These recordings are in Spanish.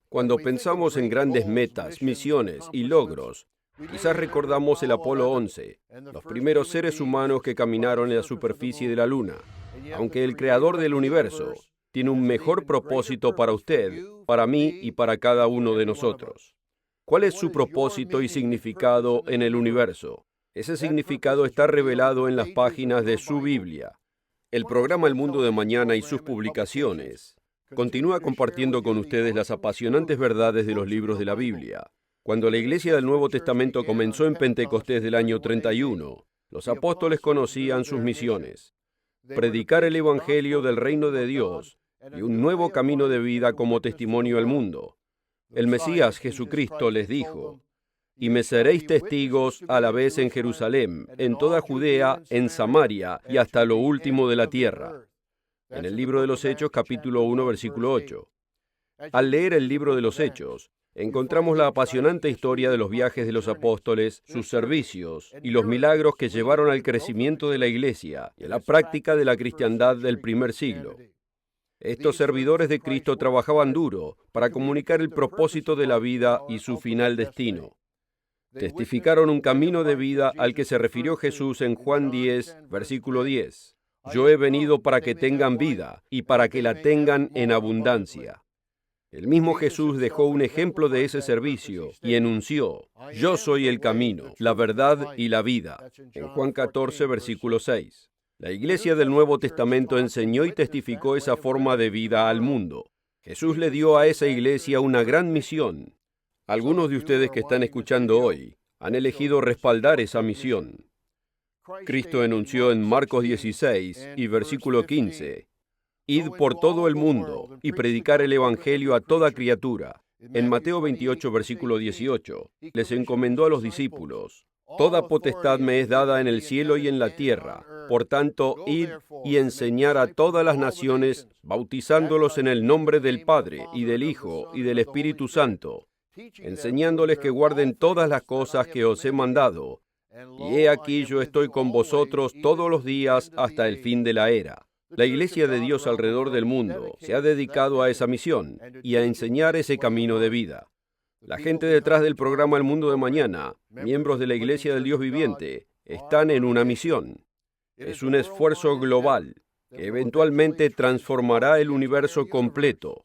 Cuando pensamos en grandes metas, misiones y logros, quizás recordamos el Apolo 11, los primeros seres humanos que caminaron en la superficie de la Luna. Aunque el creador del universo tiene un mejor propósito para usted, para mí y para cada uno de nosotros. ¿Cuál es su propósito y significado en el universo? Ese significado está revelado en las páginas de su Biblia. El programa El Mundo de Mañana y sus publicaciones continúa compartiendo con ustedes las apasionantes verdades de los libros de la Biblia. Cuando la Iglesia del Nuevo Testamento comenzó en Pentecostés del año 31, los apóstoles conocían sus misiones: predicar el Evangelio del reino de Dios y un nuevo camino de vida como testimonio al mundo. El Mesías Jesucristo les dijo: y me seréis testigos a la vez en Jerusalén, en toda Judea, en Samaria y hasta lo último de la tierra. En el libro de los Hechos, capítulo 1, versículo 8. Al leer el libro de los Hechos, encontramos la apasionante historia de los viajes de los apóstoles, sus servicios y los milagros que llevaron al crecimiento de la Iglesia y a la práctica de la cristiandad del primer siglo. Estos servidores de Cristo trabajaban duro para comunicar el propósito de la vida y su final destino. Testificaron un camino de vida al que se refirió Jesús en Juan 10, versículo 10. Yo he venido para que tengan vida y para que la tengan en abundancia. El mismo Jesús dejó un ejemplo de ese servicio y enunció: yo soy el camino, la verdad y la vida, en Juan 14, versículo 6. La Iglesia del Nuevo Testamento enseñó y testificó esa forma de vida al mundo. Jesús le dio a esa iglesia una gran misión. Algunos de ustedes que están escuchando hoy han elegido respaldar esa misión. Cristo enunció en Marcos 16 y versículo 15: id por todo el mundo y predicar el Evangelio a toda criatura. En Mateo 28, versículo 18, les encomendó a los discípulos: toda potestad me es dada en el cielo y en la tierra. Por tanto, id y enseñar a todas las naciones, bautizándolos en el nombre del Padre, y del Hijo, y del Espíritu Santo, enseñándoles que guarden todas las cosas que os he mandado. Y he aquí yo estoy con vosotros todos los días hasta el fin de la era. La Iglesia de Dios alrededor del mundo se ha dedicado a esa misión y a enseñar ese camino de vida. La gente detrás del programa El Mundo de Mañana, miembros de la Iglesia del Dios Viviente, están en una misión. Es un esfuerzo global que eventualmente transformará el universo completo.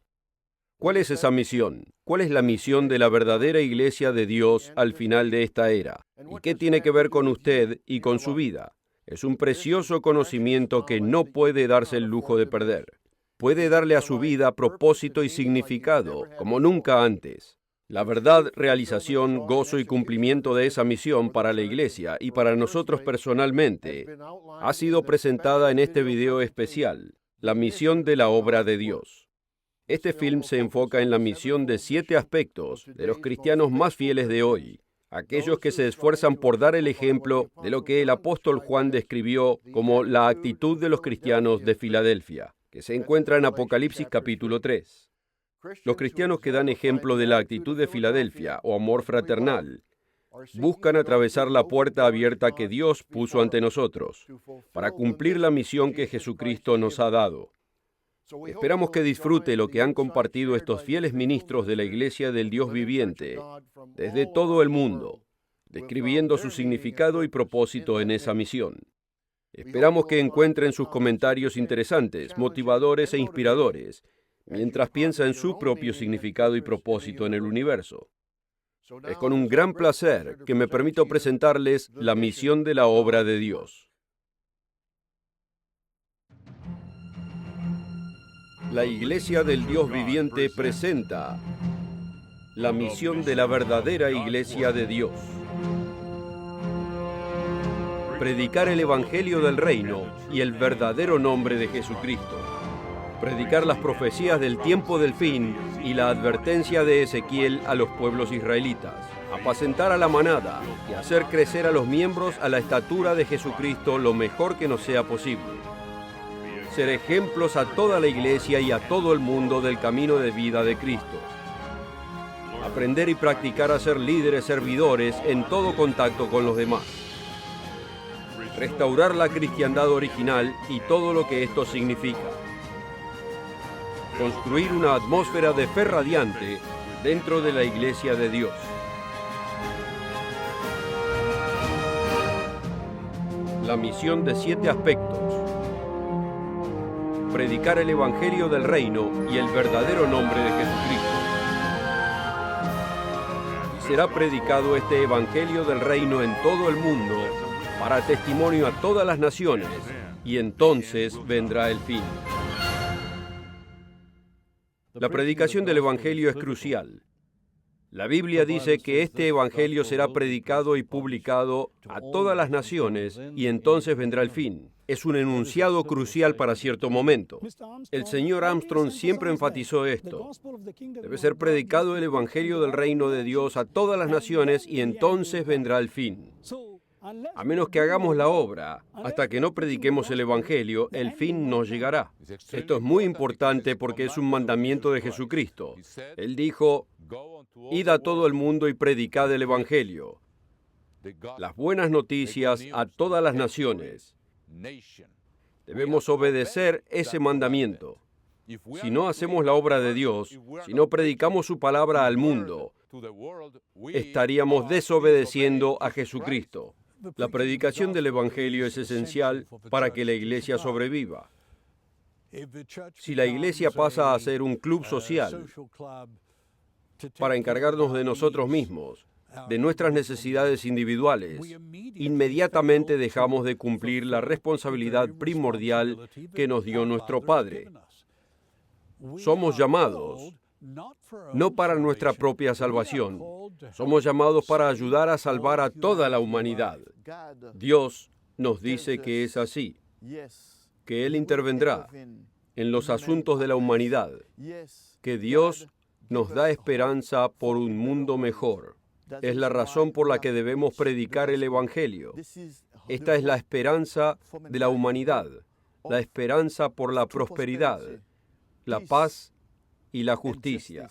¿Cuál es esa misión? ¿Cuál es la misión de la verdadera Iglesia de Dios al final de esta era? ¿Y qué tiene que ver con usted y con su vida? Es un precioso conocimiento que no puede darse el lujo de perder. Puede darle a su vida propósito y significado como nunca antes. La verdad, realización, gozo y cumplimiento de esa misión para la Iglesia y para nosotros personalmente ha sido presentada en este video especial, la misión de la obra de Dios. Este film se enfoca en la misión de 7 aspectos de los cristianos más fieles de hoy, aquellos que se esfuerzan por dar el ejemplo de lo que el apóstol Juan describió como la actitud de los cristianos de Filadelfia, que se encuentra en Apocalipsis capítulo 3. Los cristianos que dan ejemplo de la actitud de Filadelfia o amor fraternal buscan atravesar la puerta abierta que Dios puso ante nosotros para cumplir la misión que Jesucristo nos ha dado. Esperamos que disfrute lo que han compartido estos fieles ministros de la Iglesia del Dios Viviente desde todo el mundo, describiendo su significado y propósito en esa misión. Esperamos que encuentren sus comentarios interesantes, motivadores e inspiradores, mientras piensa en su propio significado y propósito en el universo. Es con un gran placer que me permito presentarles la misión de la obra de Dios. La Iglesia del Dios Viviente presenta la misión de la verdadera Iglesia de Dios. Predicar el Evangelio del Reino y el verdadero nombre de Jesucristo. Predicar las profecías del tiempo del fin y la advertencia de Ezequiel a los pueblos israelitas. Apacentar a la manada y hacer crecer a los miembros a la estatura de Jesucristo lo mejor que nos sea posible. Ser ejemplos a toda la Iglesia y a todo el mundo del camino de vida de Cristo. Aprender y practicar a ser líderes servidores en todo contacto con los demás. Restaurar la cristiandad original y todo lo que esto significa. Construir una atmósfera de fe radiante dentro de la Iglesia de Dios. La misión de 7 aspectos. Predicar el Evangelio del Reino y el verdadero nombre de Jesucristo. Será predicado este Evangelio del Reino en todo el mundo para testimonio a todas las naciones, y entonces vendrá el fin. La predicación del Evangelio es crucial. La Biblia dice que este Evangelio será predicado y publicado a todas las naciones y entonces vendrá el fin. Es un enunciado crucial para cierto momento. El señor Armstrong siempre enfatizó esto. Debe ser predicado el Evangelio del Reino de Dios a todas las naciones y entonces vendrá el fin. A menos que hagamos la obra, hasta que no prediquemos el Evangelio, el fin no llegará. Esto es muy importante porque es un mandamiento de Jesucristo. Él dijo: id a todo el mundo y predicad el Evangelio, las buenas noticias a todas las naciones. Debemos obedecer ese mandamiento. Si no hacemos la obra de Dios, si no predicamos su palabra al mundo, estaríamos desobedeciendo a Jesucristo. La predicación del Evangelio es esencial para que la iglesia sobreviva. Si la iglesia pasa a ser un club social para encargarnos de nosotros mismos, de nuestras necesidades individuales, inmediatamente dejamos de cumplir la responsabilidad primordial que nos dio nuestro Padre. Somos llamados no para nuestra propia salvación, somos llamados para ayudar a salvar a toda la humanidad. Dios nos dice que es así, que Él intervendrá en los asuntos de la humanidad, que Dios nos da esperanza por un mundo mejor. Es la razón por la que debemos predicar el Evangelio. Esta es la esperanza de la humanidad, la esperanza por la prosperidad, la paz y la justicia.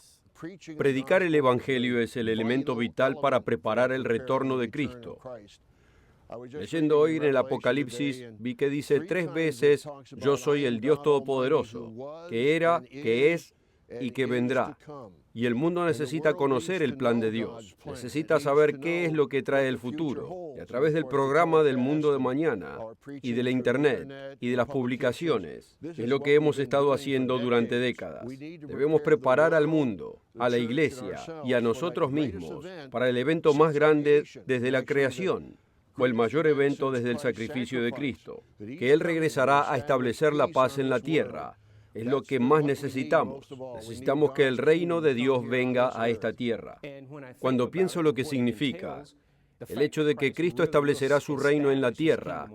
Predicar el Evangelio es el elemento vital para preparar el retorno de Cristo. Leyendo hoy en el Apocalipsis, vi que dice 3 veces: yo soy el Dios Todopoderoso, que era, que es y que vendrá. Y el mundo necesita conocer el plan de Dios. Necesita saber qué es lo que trae el futuro. Y a través del programa del Mundo de Mañana, y de la Internet, y de las publicaciones, es lo que hemos estado haciendo durante décadas. Debemos preparar al mundo, a la iglesia y a nosotros mismos para el evento más grande desde la creación, o el mayor evento desde el sacrificio de Cristo, que Él regresará a establecer la paz en la tierra. Es lo que más necesitamos. Necesitamos que el reino de Dios venga a esta tierra. Cuando pienso lo que significa el hecho de que Cristo establecerá su reino en la tierra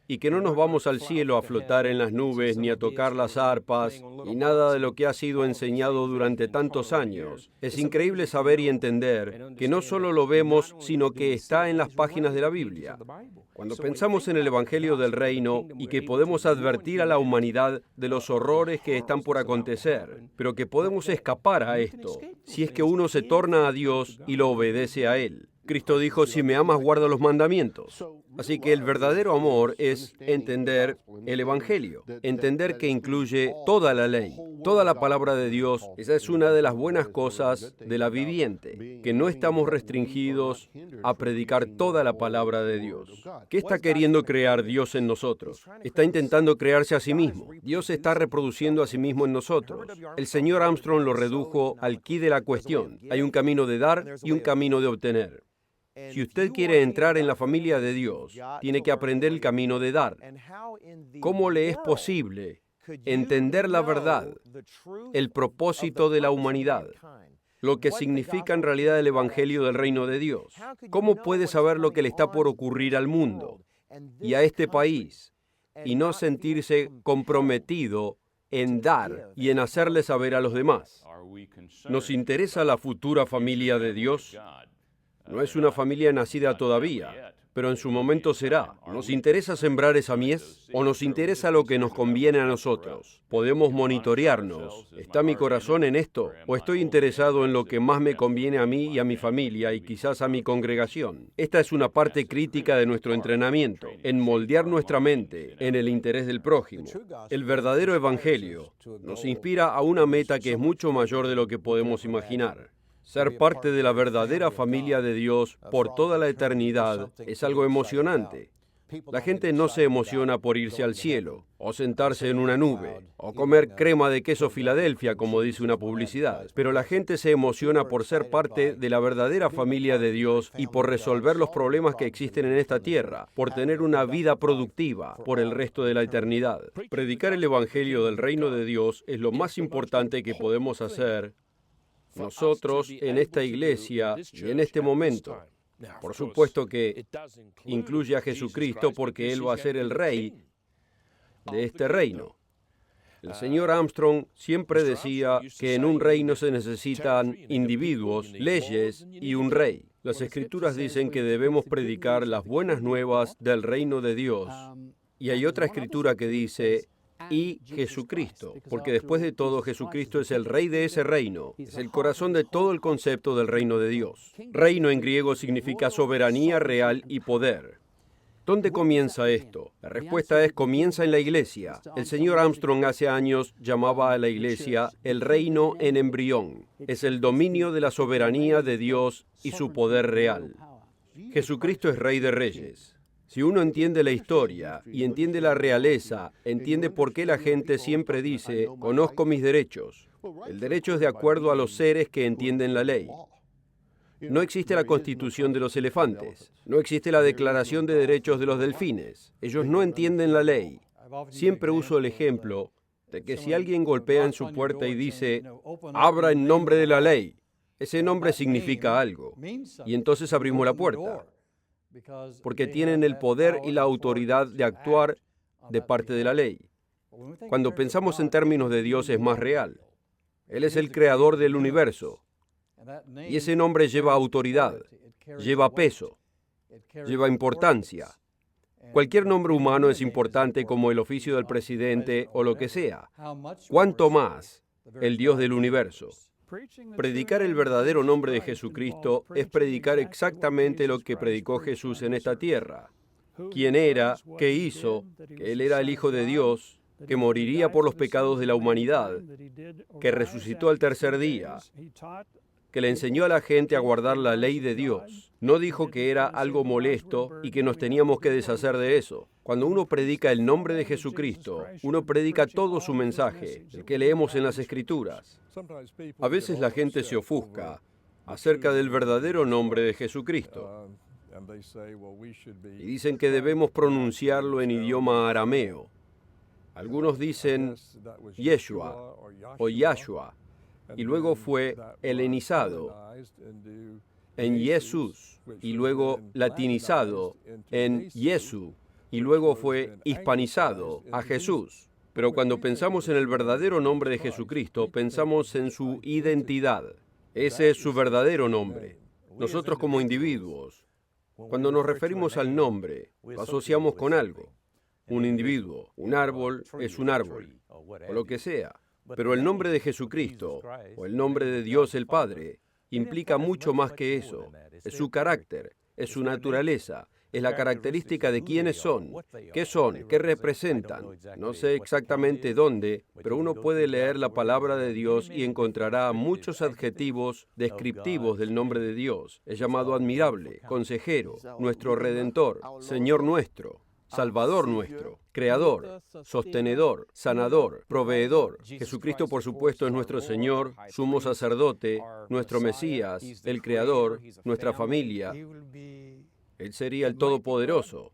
y que no nos vamos al cielo a flotar en las nubes ni a tocar las arpas y nada de lo que ha sido enseñado durante tantos años, es increíble saber y entender que no solo lo vemos, sino que está en las páginas de la Biblia. Cuando pensamos en el Evangelio del Reino y que podemos advertir a la humanidad de los horrores que están por acontecer, pero que podemos escapar a esto si es que uno se torna a Dios y lo obedece a Él. Cristo dijo: si me amas, guarda los mandamientos. Así que el verdadero amor es entender el Evangelio, entender que incluye toda la ley, toda la palabra de Dios. Esa es una de las buenas cosas de la viviente, que no estamos restringidos a predicar toda la palabra de Dios. ¿Qué está queriendo crear Dios en nosotros? Está intentando crearse a sí mismo. Dios se está reproduciendo a sí mismo en nosotros. El señor Armstrong lo redujo al quid de la cuestión. Hay un camino de dar y un camino de obtener. Si usted quiere entrar en la familia de Dios, tiene que aprender el camino de dar. ¿Cómo le es posible entender la verdad, el propósito de la humanidad, lo que significa en realidad el Evangelio del Reino de Dios? ¿Cómo puede saber lo que le está por ocurrir al mundo y a este país y no sentirse comprometido en dar y en hacerle saber a los demás? ¿Nos interesa la futura familia de Dios? No es una familia nacida todavía, pero en su momento será. ¿Nos interesa sembrar esa mies o nos interesa lo que nos conviene a nosotros? Podemos monitorearnos. ¿Está mi corazón en esto o estoy interesado en lo que más me conviene a mí y a mi familia y quizás a mi congregación? Esta es una parte crítica de nuestro entrenamiento, en moldear nuestra mente en el interés del prójimo. El verdadero evangelio nos inspira a una meta que es mucho mayor de lo que podemos imaginar. Ser parte de la verdadera familia de Dios por toda la eternidad es algo emocionante. La gente no se emociona por irse al cielo, o sentarse en una nube, o comer crema de queso Filadelfia, como dice una publicidad. Pero la gente se emociona por ser parte de la verdadera familia de Dios y por resolver los problemas que existen en esta tierra, por tener una vida productiva por el resto de la eternidad. Predicar el Evangelio del Reino de Dios es lo más importante que podemos hacer nosotros en esta iglesia y en este momento. Por supuesto que incluye a Jesucristo porque Él va a ser el rey de este reino. El señor Armstrong siempre decía que en un reino se necesitan individuos, leyes y un rey. Las Escrituras dicen que debemos predicar las buenas nuevas del reino de Dios. Y hay otra escritura que dice, y Jesucristo, porque después de todo Jesucristo es el rey de ese reino, es el corazón de todo el concepto del reino de Dios. Reino en griego significa soberanía real y poder. ¿Dónde comienza esto? La respuesta es comienza en la iglesia. El señor Armstrong hace años llamaba a la iglesia el reino en embrión. Es el dominio de la soberanía de Dios y su poder real. Jesucristo es Rey de Reyes. Si uno entiende la historia y entiende la realeza, entiende por qué la gente siempre dice, conozco mis derechos. El derecho es de acuerdo a los seres que entienden la ley. No existe la constitución de los elefantes. No existe la declaración de derechos de los delfines. Ellos no entienden la ley. Siempre uso el ejemplo de que si alguien golpea en su puerta y dice, abra en nombre de la ley, ese nombre significa algo. Y entonces abrimos la puerta. Porque tienen el poder y la autoridad de actuar de parte de la ley. Cuando pensamos en términos de Dios es más real. Él es el creador del universo. Y ese nombre lleva autoridad, lleva peso, lleva importancia. Cualquier nombre humano es importante como el oficio del presidente o lo que sea. ¿Cuánto más el Dios del universo? Predicar el verdadero nombre de Jesucristo es predicar exactamente lo que predicó Jesús en esta tierra. ¿Quién era? ¿Qué hizo? Que Él era el Hijo de Dios, que moriría por los pecados de la humanidad, que resucitó al tercer día, que le enseñó a la gente a guardar la ley de Dios. No dijo que era algo molesto y que nos teníamos que deshacer de eso. Cuando uno predica el nombre de Jesucristo, uno predica todo su mensaje, el que leemos en las Escrituras. A veces la gente se ofusca acerca del verdadero nombre de Jesucristo y dicen que debemos pronunciarlo en idioma arameo. Algunos dicen Yeshua o Yahshua, y luego fue helenizado en Jesús, y luego latinizado en Jesús, y luego fue hispanizado a Jesús. Pero cuando pensamos en el verdadero nombre de Jesucristo, pensamos en su identidad. Ese es su verdadero nombre. Nosotros como individuos, cuando nos referimos al nombre, lo asociamos con algo. Un individuo, un árbol es un árbol, o lo que sea. Pero el nombre de Jesucristo, o el nombre de Dios el Padre, implica mucho más que eso. Es su carácter, es su naturaleza, es la característica de quiénes son, qué representan. No sé exactamente dónde, pero uno puede leer la palabra de Dios y encontrará muchos adjetivos descriptivos del nombre de Dios. Es llamado admirable, consejero, nuestro Redentor, Señor nuestro, Salvador nuestro, Creador, Sostenedor, Sanador, Proveedor. Jesucristo, por supuesto, es nuestro Señor, Sumo Sacerdote, nuestro Mesías, el Creador, nuestra familia. Él sería el Todopoderoso,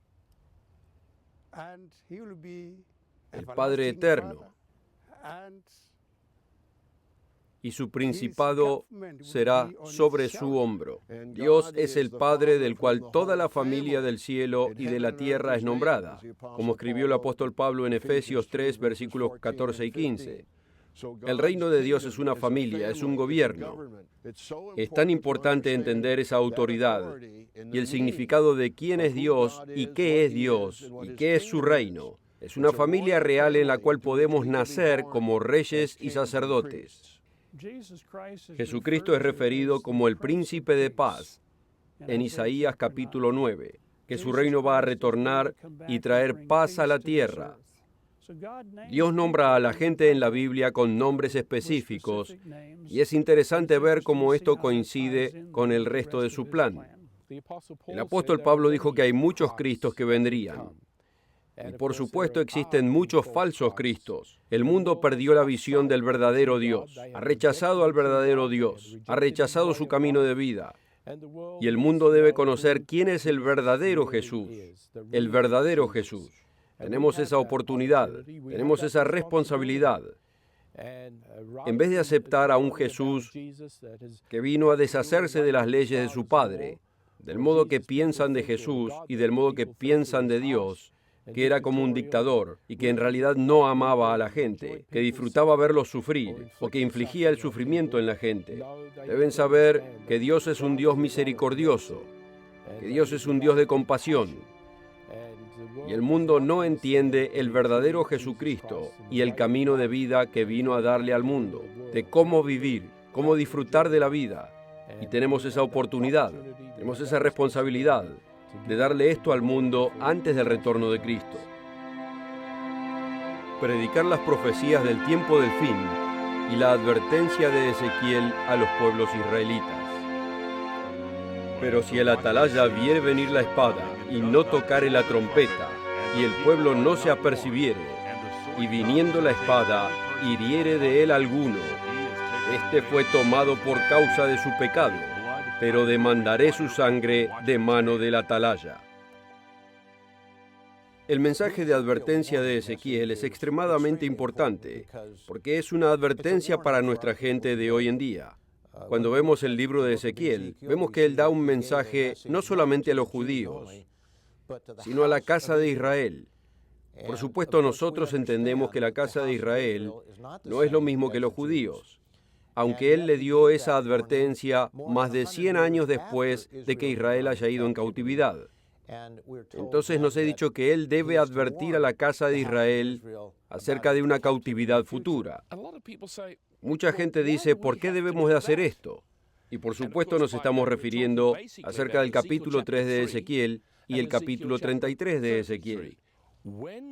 el Padre Eterno, y su principado será sobre su hombro. Dios es el Padre del cual toda la familia del cielo y de la tierra es nombrada, como escribió el apóstol Pablo en Efesios 3, versículos 14 y 15. El reino de Dios es una familia, es un gobierno. Es tan importante entender esa autoridad y el significado de quién es Dios y qué es su reino. Es una familia real en la cual podemos nacer como reyes y sacerdotes. Jesucristo es referido como el príncipe de paz en Isaías capítulo 9, que su reino va a retornar y traer paz a la tierra. Dios nombra a la gente en la Biblia con nombres específicos, y es interesante ver cómo esto coincide con el resto de su plan. El apóstol Pablo dijo que hay muchos Cristos que vendrían. Y por supuesto existen muchos falsos Cristos. El mundo perdió la visión del verdadero Dios, ha rechazado al verdadero Dios, ha rechazado su camino de vida. Y el mundo debe conocer quién es el verdadero Jesús, el verdadero Jesús. Tenemos esa oportunidad, tenemos esa responsabilidad. En vez de aceptar a un Jesús que vino a deshacerse de las leyes de su Padre, del modo que piensan de Jesús y del modo que piensan de Dios, que era como un dictador y que en realidad no amaba a la gente, que disfrutaba verlos sufrir o que infligía el sufrimiento en la gente. Deben saber que Dios es un Dios misericordioso, que Dios es un Dios de compasión. Y el mundo no entiende el verdadero Jesucristo y el camino de vida que vino a darle al mundo, de cómo vivir, cómo disfrutar de la vida. Y tenemos esa oportunidad, tenemos esa responsabilidad de darle esto al mundo antes del retorno de Cristo. Predicar las profecías del tiempo del fin y la advertencia de Ezequiel a los pueblos israelitas. Pero si el atalaya viere venir la espada y no tocare la trompeta, y el pueblo no se apercibiere, y viniendo la espada hiriere de él alguno, este fue tomado por causa de su pecado, pero demandaré su sangre de mano del atalaya. El mensaje de advertencia de Ezequiel es extremadamente importante, porque es una advertencia para nuestra gente de hoy en día. Cuando vemos el libro de Ezequiel, vemos que él da un mensaje no solamente a los judíos, sino a la casa de Israel. Por supuesto, nosotros entendemos que la casa de Israel no es lo mismo que los judíos, aunque él le dio esa advertencia más de 100 años después de que Israel haya ido en cautividad. Entonces nos he dicho que él debe advertir a la casa de Israel acerca de una cautividad futura. Mucha gente dice, ¿por qué debemos de hacer esto? Y por supuesto nos estamos refiriendo acerca del capítulo 3 de Ezequiel y el capítulo 33 de Ezequiel.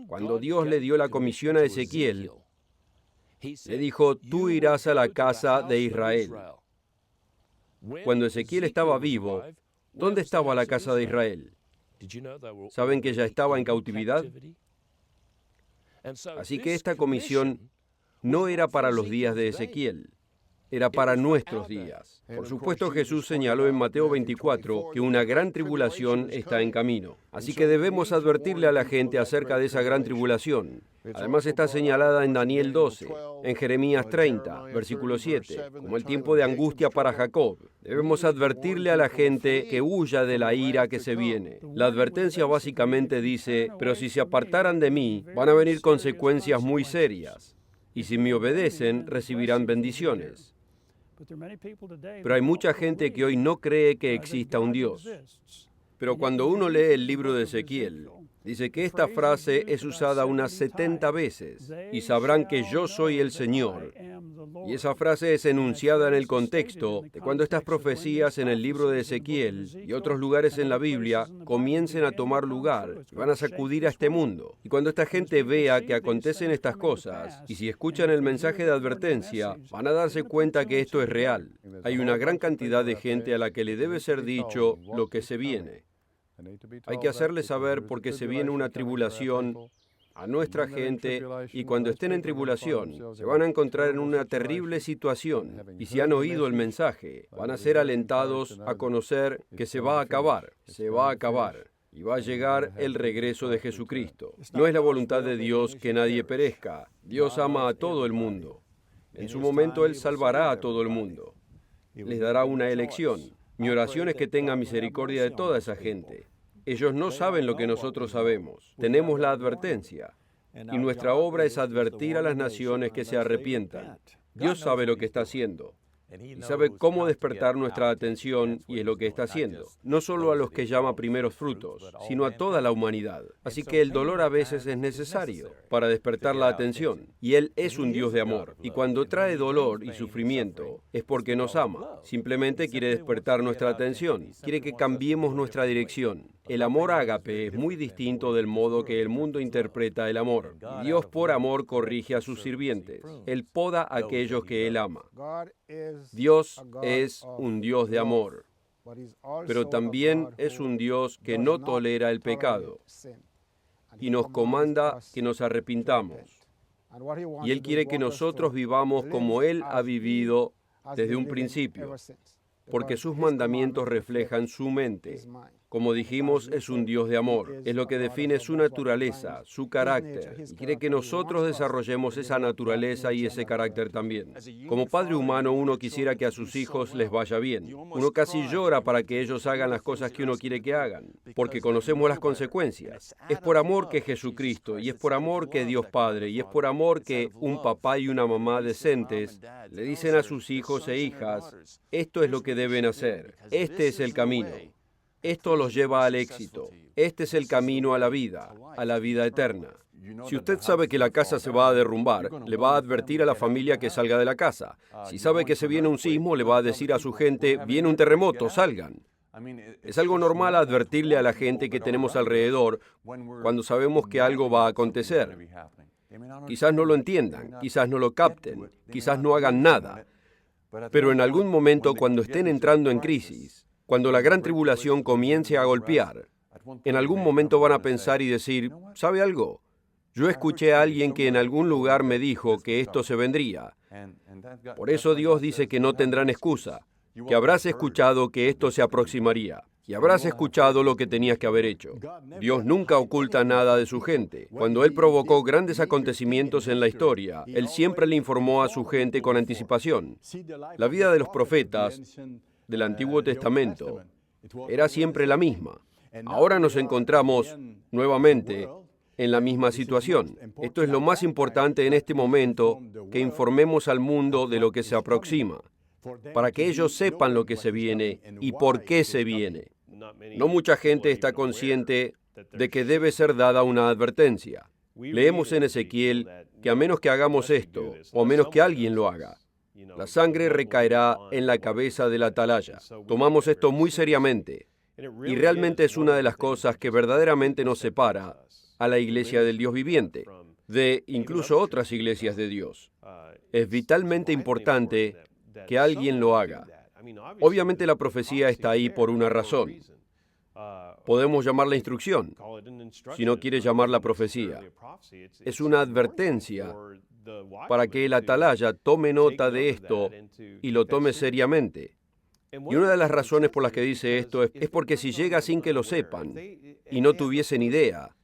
Cuando Dios le dio la comisión a Ezequiel, le dijo, tú irás a la casa de Israel. Cuando Ezequiel estaba vivo, ¿dónde estaba la casa de Israel? ¿Saben que ya estaba en cautividad? Así que esta comisión no era para los días de Ezequiel, era para nuestros días. Por supuesto, Jesús señaló en Mateo 24 que una gran tribulación está en camino. Así que debemos advertirle a la gente acerca de esa gran tribulación. Además está señalada en Daniel 12, en Jeremías 30, versículo 7, como el tiempo de angustia para Jacob. Debemos advertirle a la gente que huya de la ira que se viene. La advertencia básicamente dice, pero si se apartaran de mí, van a venir consecuencias muy serias. Y si me obedecen, recibirán bendiciones. Pero hay mucha gente que hoy no cree que exista un Dios. Pero cuando uno lee el libro de Ezequiel, dice que esta frase es usada unas 70 veces, y sabrán que yo soy el Señor. Y esa frase es enunciada en el contexto de cuando estas profecías en el libro de Ezequiel y otros lugares en la Biblia comiencen a tomar lugar y van a sacudir a este mundo. Y cuando esta gente vea que acontecen estas cosas, y si escuchan el mensaje de advertencia, van a darse cuenta que esto es real. Hay una gran cantidad de gente a la que le debe ser dicho lo que se viene. Hay que hacerles saber porque se viene una tribulación a nuestra gente, y cuando estén en tribulación se van a encontrar en una terrible situación, y si han oído el mensaje, van a ser alentados a conocer que se va a acabar, y va a llegar el regreso de Jesucristo. No es la voluntad de Dios que nadie perezca. Dios ama a todo el mundo. En su momento Él salvará a todo el mundo. Les dará una elección. Mi oración es que tenga misericordia de toda esa gente. Ellos no saben lo que nosotros sabemos. Tenemos la advertencia. Y nuestra obra es advertir a las naciones que se arrepientan. Dios sabe lo que está haciendo. Y sabe cómo despertar nuestra atención, y es lo que está haciendo. No solo a los que llama primeros frutos, sino a toda la humanidad. Así que el dolor a veces es necesario para despertar la atención. Y Él es un Dios de amor. Y cuando trae dolor y sufrimiento, es porque nos ama. Simplemente quiere despertar nuestra atención. Quiere que cambiemos nuestra dirección. El amor ágape es muy distinto del modo que el mundo interpreta el amor. Dios por amor corrige a sus sirvientes. Él poda a aquellos que Él ama. Dios es un Dios de amor, pero también es un Dios que no tolera el pecado y nos comanda que nos arrepintamos. Y Él quiere que nosotros vivamos como Él ha vivido desde un principio, porque sus mandamientos reflejan su mente. Como dijimos, es un Dios de amor. Es lo que define su naturaleza, su carácter. Y quiere que nosotros desarrollemos esa naturaleza y ese carácter también. Como padre humano, uno quisiera que a sus hijos les vaya bien. Uno casi llora para que ellos hagan las cosas que uno quiere que hagan, porque conocemos las consecuencias. Es por amor que Jesucristo, y es por amor que Dios Padre, y es por amor que un papá y una mamá decentes le dicen a sus hijos e hijas, esto es lo que deben hacer, este es el camino. Esto los lleva al éxito. Este es el camino a la vida eterna. Si usted sabe que la casa se va a derrumbar, le va a advertir a la familia que salga de la casa. Si sabe que se viene un sismo, le va a decir a su gente, viene un terremoto, salgan. Es algo normal advertirle a la gente que tenemos alrededor cuando sabemos que algo va a acontecer. Quizás no lo entiendan, quizás no lo capten, quizás no hagan nada. Pero en algún momento, cuando estén entrando en crisis, cuando la gran tribulación comience a golpear, en algún momento van a pensar y decir, ¿sabe algo? Yo escuché a alguien que en algún lugar me dijo que esto se vendría. Por eso Dios dice que no tendrán excusa, que habrás escuchado que esto se aproximaría, y habrás escuchado lo que tenías que haber hecho. Dios nunca oculta nada de su gente. Cuando Él provocó grandes acontecimientos en la historia, Él siempre le informó a su gente con anticipación. La vida de los profetas del Antiguo Testamento era siempre la misma. Ahora nos encontramos nuevamente en la misma situación. Esto es lo más importante en este momento, que informemos al mundo de lo que se aproxima, para que ellos sepan lo que se viene y por qué se viene. No mucha gente está consciente de que debe ser dada una advertencia. Leemos en Ezequiel que a menos que hagamos esto, o a menos que alguien lo haga, la sangre recaerá en la cabeza del atalaya. Tomamos esto muy seriamente, y realmente es una de las cosas que verdaderamente nos separa a la iglesia del Dios viviente, de incluso otras iglesias de Dios. Es vitalmente importante que alguien lo haga. Obviamente la profecía está ahí por una razón. Podemos llamarla instrucción, si no quiere llamarla profecía. Es una advertencia para que el atalaya tome nota de esto y lo tome seriamente. Y una de las razones por las que dice esto es porque si llega sin que lo sepan y no tuviesen idea,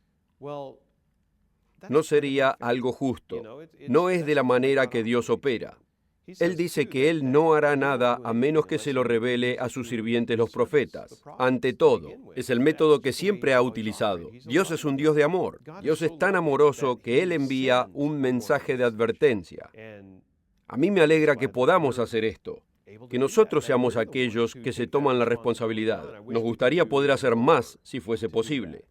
no sería algo justo. No es de la manera que Dios opera. Él dice que Él no hará nada a menos que se lo revele a sus sirvientes los profetas. Ante todo, es el método que siempre ha utilizado. Dios es un Dios de amor. Dios es tan amoroso que Él envía un mensaje de advertencia. A mí me alegra que podamos hacer esto, que nosotros seamos aquellos que se toman la responsabilidad. Nos gustaría poder hacer más si fuese posible.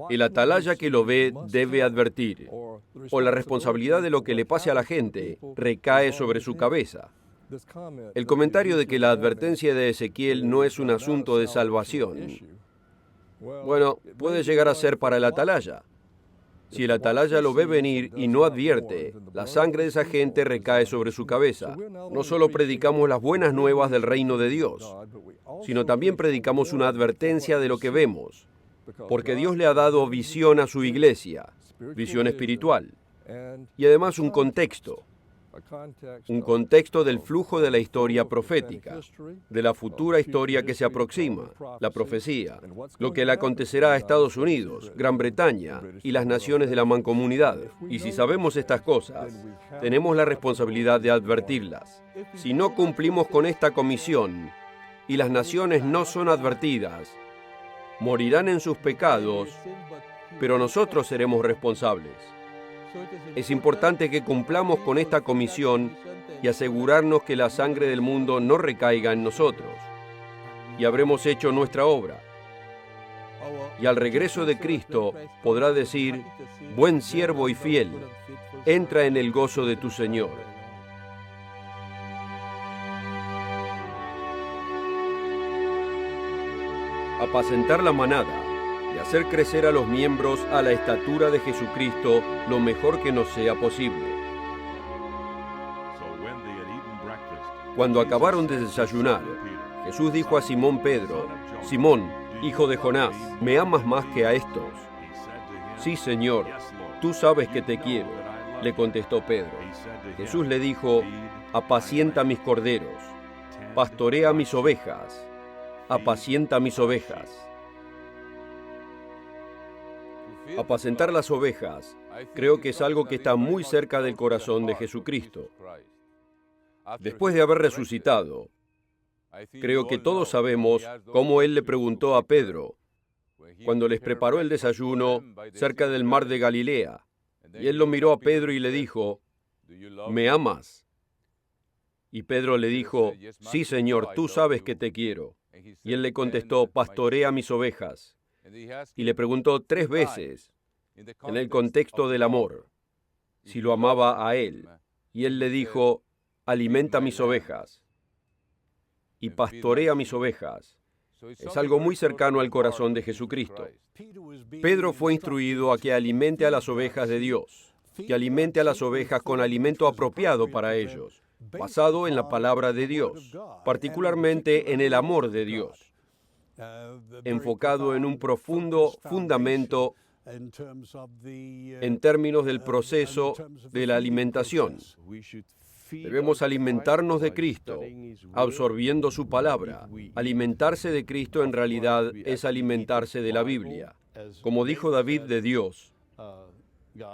El atalaya que lo ve debe advertir, o la responsabilidad de lo que le pase a la gente recae sobre su cabeza. El comentario de que la advertencia de Ezequiel no es un asunto de salvación, bueno, puede llegar a ser para el atalaya. Si el atalaya lo ve venir y no advierte, la sangre de esa gente recae sobre su cabeza. No solo predicamos las buenas nuevas del reino de Dios, sino también predicamos una advertencia de lo que vemos, porque Dios le ha dado visión a su iglesia, visión espiritual, y además un contexto del flujo de la historia profética, de la futura historia que se aproxima, la profecía, lo que le acontecerá a Estados Unidos, Gran Bretaña y las naciones de la mancomunidad. Y si sabemos estas cosas, tenemos la responsabilidad de advertirlas. Si no cumplimos con esta comisión y las naciones no son advertidas, morirán en sus pecados, pero nosotros seremos responsables. Es importante que cumplamos con esta comisión y asegurarnos que la sangre del mundo no recaiga en nosotros. Y habremos hecho nuestra obra. Y al regreso de Cristo podrá decir, buen siervo y fiel, entra en el gozo de tu Señor. Apacentar la manada de hacer crecer a los miembros a la estatura de Jesucristo lo mejor que nos sea posible. Cuando acabaron de desayunar, Jesús dijo a Simón Pedro: Simón, hijo de Jonás, ¿me amas más que a estos? Sí, Señor, tú sabes que te quiero, le contestó Pedro. Jesús le dijo: apacienta mis corderos, pastorea mis ovejas, apacienta mis ovejas. Apacentar las ovejas, creo que es algo que está muy cerca del corazón de Jesucristo. Después de haber resucitado, creo que todos sabemos cómo Él le preguntó a Pedro, cuando les preparó el desayuno cerca del mar de Galilea, y Él lo miró a Pedro y le dijo: ¿me amas? Y Pedro le dijo: sí, Señor, tú sabes que te quiero. Y Él le contestó: pastorea mis ovejas. Y le preguntó 3 veces, en el contexto del amor, si lo amaba a Él. Y Él le dijo: alimenta mis ovejas y pastorea mis ovejas. Es algo muy cercano al corazón de Jesucristo. Pedro fue instruido a que alimente a las ovejas de Dios, que alimente a las ovejas con alimento apropiado para ellos, basado en la palabra de Dios, particularmente en el amor de Dios, enfocado en un profundo fundamento en términos del proceso de la alimentación. Debemos alimentarnos de Cristo, absorbiendo su palabra. Alimentarse de Cristo en realidad es alimentarse de la Biblia. Como dijo David de Dios: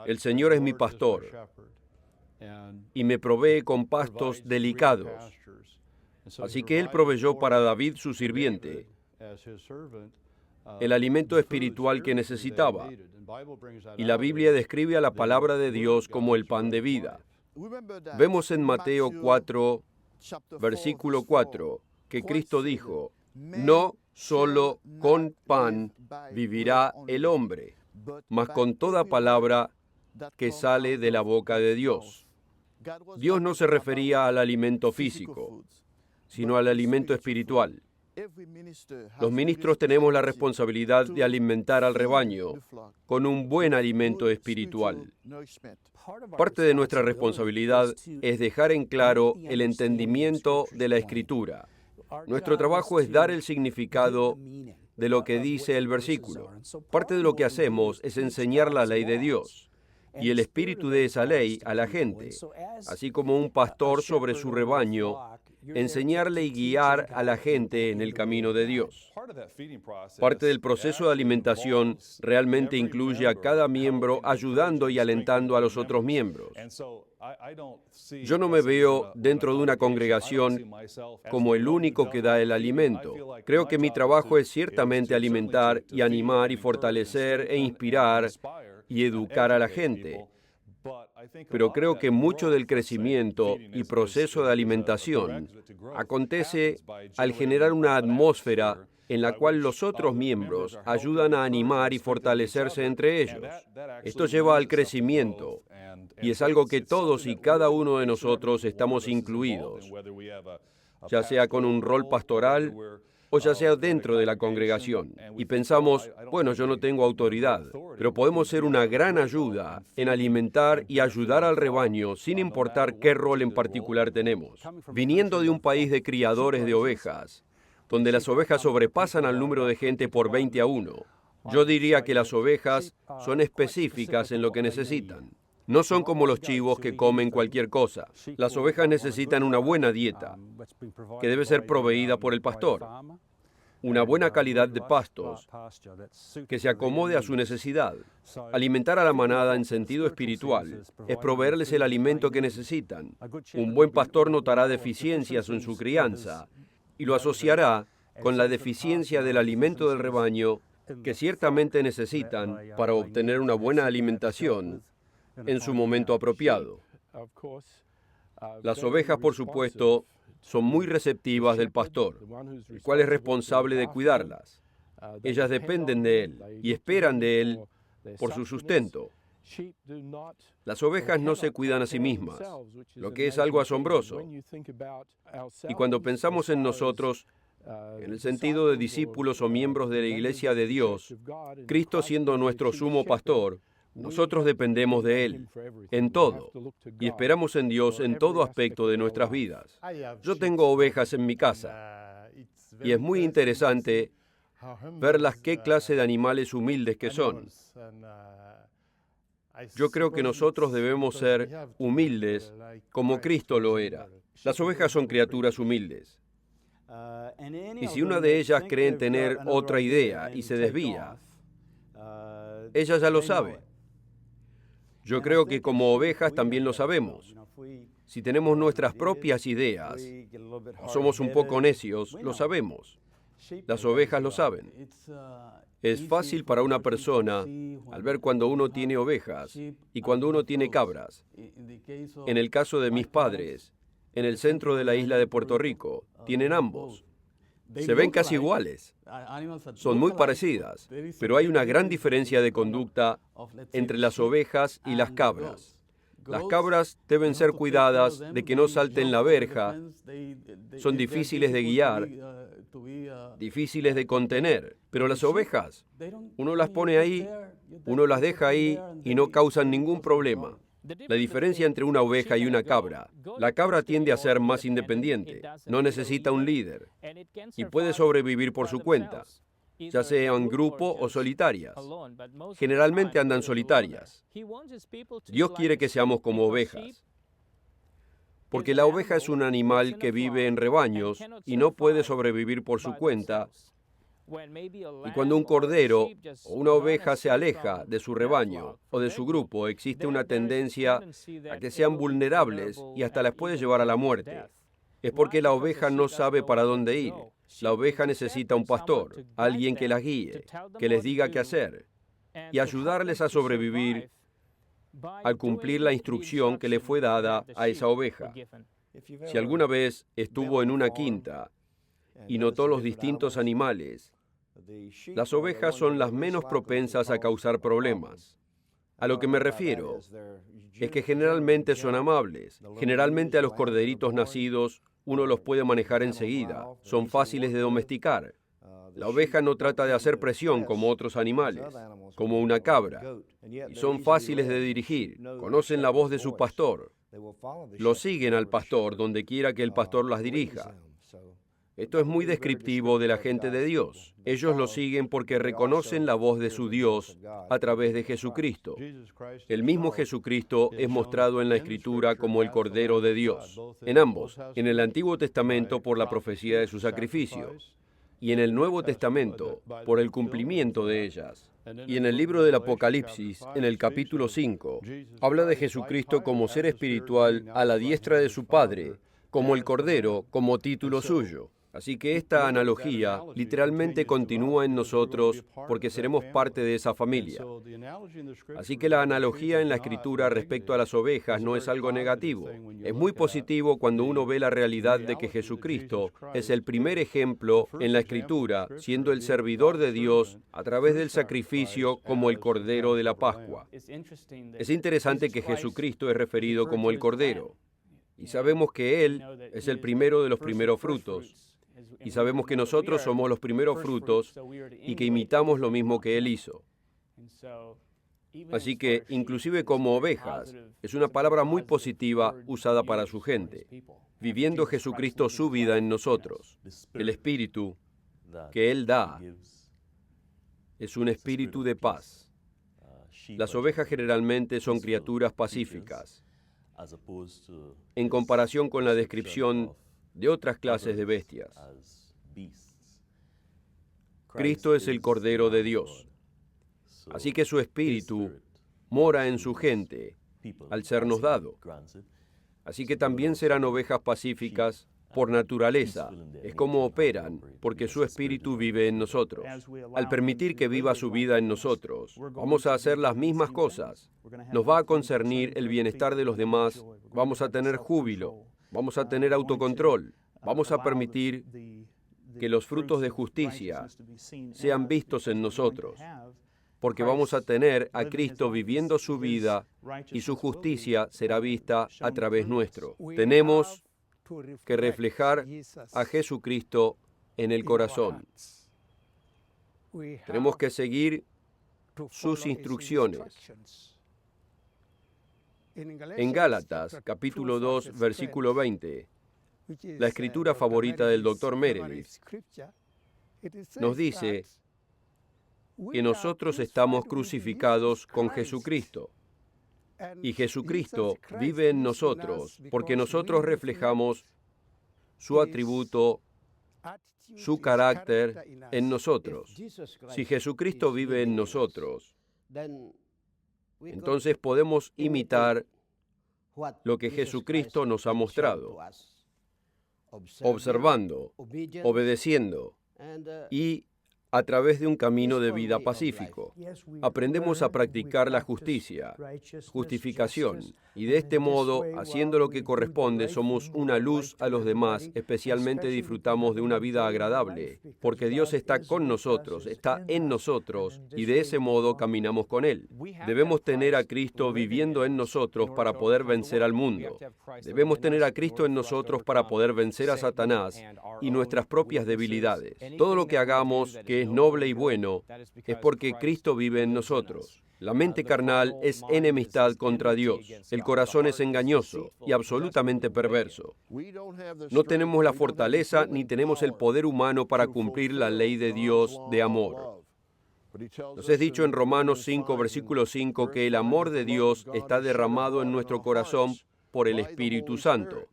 el Señor es mi pastor y me provee con pastos delicados. Así que Él proveyó para David, su sirviente, el alimento espiritual que necesitaba. Y la Biblia describe a la palabra de Dios como el pan de vida. Vemos en Mateo 4, versículo 4, que Cristo dijo: no solo con pan vivirá el hombre, mas con toda palabra que sale de la boca de Dios. Dios no se refería al alimento físico, sino al alimento espiritual. Los ministros tenemos la responsabilidad de alimentar al rebaño con un buen alimento espiritual. Parte de nuestra responsabilidad es dejar en claro el entendimiento de la Escritura. Nuestro trabajo es dar el significado de lo que dice el versículo. Parte de lo que hacemos es enseñar la ley de Dios y el espíritu de esa ley a la gente, así como un pastor sobre su rebaño, enseñarle y guiar a la gente en el camino de Dios. Parte del proceso de alimentación realmente incluye a cada miembro ayudando y alentando a los otros miembros. Yo no me veo dentro de una congregación como el único que da el alimento. Creo que mi trabajo es ciertamente alimentar y animar y fortalecer e inspirar y educar a la gente. Pero creo que mucho del crecimiento y proceso de alimentación acontece al generar una atmósfera en la cual los otros miembros ayudan a animar y fortalecerse entre ellos. Esto lleva al crecimiento y es algo que todos y cada uno de nosotros estamos incluidos, ya sea con un rol pastoral o ya sea dentro de la congregación. Y pensamos: bueno, yo no tengo autoridad, pero podemos ser una gran ayuda en alimentar y ayudar al rebaño sin importar qué rol en particular tenemos. Viniendo de un país de criadores de ovejas, donde las ovejas sobrepasan al número de gente por 20-1, yo diría que las ovejas son específicas en lo que necesitan. No son como los chivos que comen cualquier cosa. Las ovejas necesitan una buena dieta, que debe ser proveída por el pastor. Una buena calidad de pastos, que se acomode a su necesidad. Alimentar a la manada en sentido espiritual es proveerles el alimento que necesitan. Un buen pastor notará deficiencias en su crianza y lo asociará con la deficiencia del alimento del rebaño que ciertamente necesitan para obtener una buena alimentación en su momento apropiado. Las ovejas, por supuesto, son muy receptivas del pastor, el cual es responsable de cuidarlas. Ellas dependen de él y esperan de él por su sustento. Las ovejas no se cuidan a sí mismas, lo que es algo asombroso. Y cuando pensamos en nosotros, En el sentido de discípulos o miembros de la Iglesia de Dios, Cristo siendo nuestro sumo pastor, nosotros dependemos de Él en todo y esperamos en Dios en todo aspecto de nuestras vidas. Yo tengo ovejas en mi casa y es muy interesante verlas qué clase de animales humildes que son. Yo creo que nosotros debemos ser humildes como Cristo lo era. Las ovejas son criaturas humildes. Y si una de ellas cree en tener otra idea y se desvía, ella ya lo sabe. Yo creo que como ovejas también lo sabemos. Si tenemos nuestras propias ideas o somos un poco necios, lo sabemos. Las ovejas lo saben. Es fácil para una persona al ver cuando uno tiene ovejas y cuando uno tiene cabras. En el caso de mis padres, en el centro de la isla de Puerto Rico, tienen ambos. Se ven casi iguales. Son muy parecidas, pero hay una gran diferencia de conducta entre las ovejas y las cabras. Las cabras deben ser cuidadas de que no salten la verja, son difíciles de guiar, difíciles de contener, pero las ovejas, uno las pone ahí, uno las deja ahí y no causan ningún problema. La diferencia entre una oveja y una cabra: la cabra tiende a ser más independiente, no necesita un líder y puede sobrevivir por su cuenta, ya sea en grupo o solitarias. Generalmente andan solitarias. Dios quiere que seamos como ovejas, porque la oveja es un animal que vive en rebaños y no puede sobrevivir por su cuenta. Y cuando un cordero o una oveja se aleja de su rebaño o de su grupo, existe una tendencia a que sean vulnerables y hasta las puede llevar a la muerte. Es porque la oveja no sabe para dónde ir. La oveja necesita un pastor, alguien que las guíe, que les diga qué hacer y ayudarles a sobrevivir al cumplir la instrucción que le fue dada a esa oveja. Si alguna vez estuvo en una quinta y notó los distintos animales, las ovejas son las menos propensas a causar problemas. A lo que me refiero es que generalmente son amables. Generalmente a los corderitos nacidos uno los puede manejar enseguida. Son fáciles de domesticar. La oveja no trata de hacer presión como otros animales, como una cabra, y son fáciles de dirigir. Conocen la voz de su pastor. Lo siguen al pastor donde quiera que el pastor las dirija. Esto es muy descriptivo de la gente de Dios. Ellos lo siguen porque reconocen la voz de su Dios a través de Jesucristo. El mismo Jesucristo es mostrado en la Escritura como el Cordero de Dios. En ambos, en el Antiguo Testamento por la profecía de su sacrificio, y en el Nuevo Testamento por el cumplimiento de ellas. Y en el libro del Apocalipsis, en el capítulo 5, habla de Jesucristo como ser espiritual a la diestra de su Padre, como el Cordero, como título suyo. Así que esta analogía literalmente continúa en nosotros porque seremos parte de esa familia. Así que la analogía en la Escritura respecto a las ovejas no es algo negativo. Es muy positivo cuando uno ve la realidad de que Jesucristo es el primer ejemplo en la Escritura, siendo el servidor de Dios a través del sacrificio como el Cordero de la Pascua. Es interesante que Jesucristo es referido como el Cordero. Y sabemos que Él es el primero de los primeros frutos. Y sabemos que nosotros somos los primeros frutos y que imitamos lo mismo que Él hizo. Así que, inclusive como ovejas, es una palabra muy positiva usada para su gente, viviendo Jesucristo su vida en nosotros. El espíritu que Él da es un espíritu de paz. Las ovejas generalmente son criaturas pacíficas, en comparación con la descripción de otras clases de bestias. Cristo es el Cordero de Dios, así que su espíritu mora en su gente al sernos dado. Así que también serán ovejas pacíficas por naturaleza. Es como operan, porque su espíritu vive en nosotros. Al permitir que viva su vida en nosotros, vamos a hacer las mismas cosas. Nos va a concernir el bienestar de los demás, vamos a tener júbilo, vamos a tener autocontrol, vamos a permitir que los frutos de justicia sean vistos en nosotros, porque vamos a tener a Cristo viviendo su vida y su justicia será vista a través nuestro. Tenemos que reflejar a Jesucristo en el corazón. Tenemos que seguir sus instrucciones. En Gálatas, capítulo 2, versículo 20, la escritura favorita del Dr. Meredith, nos dice que nosotros estamos crucificados con Jesucristo. Y Jesucristo vive en nosotros porque nosotros reflejamos su atributo, su carácter en nosotros. Si Jesucristo vive en nosotros, entonces podemos imitar lo que Jesucristo nos ha mostrado, observando, obedeciendo y a través de un camino de vida pacífico. Aprendemos a practicar la justicia, justificación, y de este modo, haciendo lo que corresponde, somos una luz a los demás, especialmente disfrutamos de una vida agradable, porque Dios está con nosotros, está en nosotros, y de ese modo caminamos con Él. Debemos tener a Cristo viviendo en nosotros para poder vencer al mundo. Debemos tener a Cristo en nosotros para poder vencer a Satanás y nuestras propias debilidades. Todo lo que hagamos que es noble y bueno es porque Cristo vive en nosotros. La mente carnal es enemistad contra Dios. El corazón es engañoso y absolutamente perverso. No tenemos la fortaleza ni tenemos el poder humano para cumplir la ley de Dios de amor. Nos es dicho en Romanos 5, versículo 5, que el amor de Dios está derramado en nuestro corazón por el Espíritu Santo.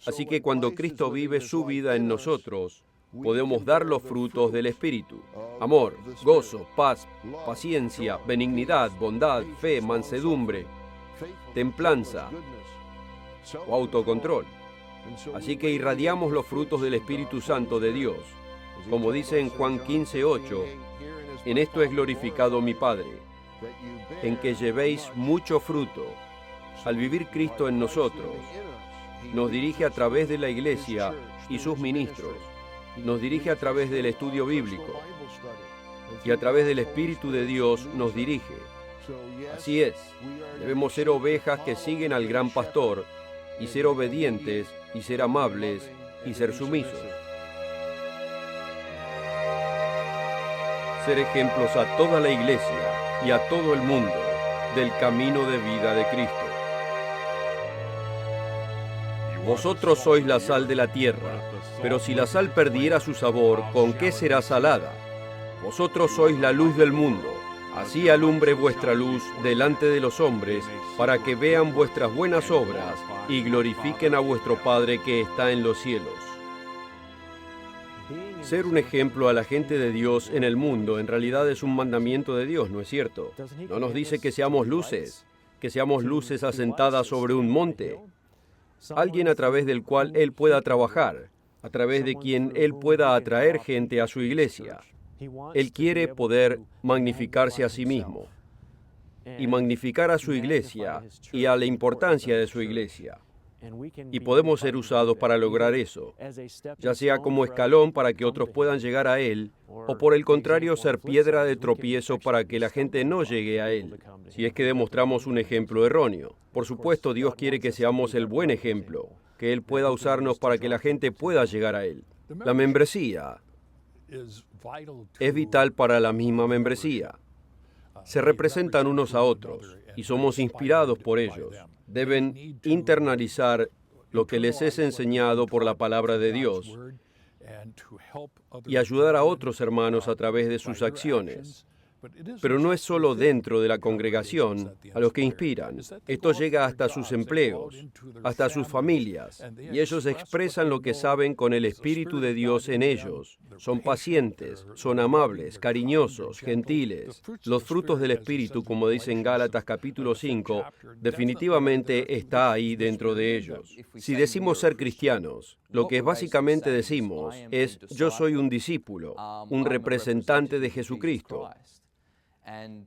Así que cuando Cristo vive su vida en nosotros, podemos dar los frutos del Espíritu: amor, gozo, paz, paciencia, benignidad, bondad, fe, mansedumbre, templanza o autocontrol. Así que irradiamos los frutos del Espíritu Santo de Dios. Como dice en Juan 15:8, en esto es glorificado mi Padre, en que llevéis mucho fruto. Al vivir Cristo en nosotros, nos dirige a través de la iglesia y sus ministros. Nos dirige a través del estudio bíblico y a través del Espíritu de Dios nos dirige. Así es, debemos ser ovejas que siguen al gran pastor y ser obedientes y ser amables y ser sumisos. Ser ejemplos a toda la iglesia y a todo el mundo del camino de vida de Cristo. Vosotros sois la sal de la tierra, pero si la sal perdiera su sabor, ¿con qué será salada? Vosotros sois la luz del mundo. Así alumbre vuestra luz delante de los hombres, para que vean vuestras buenas obras y glorifiquen a vuestro Padre que está en los cielos. Ser un ejemplo a la gente de Dios en el mundo en realidad es un mandamiento de Dios, ¿no es cierto? ¿No nos dice que seamos luces asentadas sobre un monte? Alguien a través del cual Él pueda trabajar, a través de quien Él pueda atraer gente a su iglesia. Él quiere poder magnificarse a sí mismo y magnificar a su iglesia y a la importancia de su iglesia. Y podemos ser usados para lograr eso, ya sea como escalón para que otros puedan llegar a Él, o por el contrario ser piedra de tropiezo para que la gente no llegue a Él, si es que demostramos un ejemplo erróneo. Por supuesto, Dios quiere que seamos el buen ejemplo, que Él pueda usarnos para que la gente pueda llegar a Él. La membresía es vital para la misma membresía. Se representan unos a otros y somos inspirados por ellos. Deben internalizar lo que les es enseñado por la palabra de Dios y ayudar a otros hermanos a través de sus acciones. Pero no es solo dentro de la congregación a los que inspiran. Esto llega hasta sus empleos, hasta sus familias, y ellos expresan lo que saben con el Espíritu de Dios en ellos. Son pacientes, son amables, cariñosos, gentiles. Los frutos del Espíritu, como dice en Gálatas capítulo 5, definitivamente está ahí dentro de ellos. Si decimos ser cristianos, lo que básicamente decimos es: yo soy un discípulo, un representante de Jesucristo.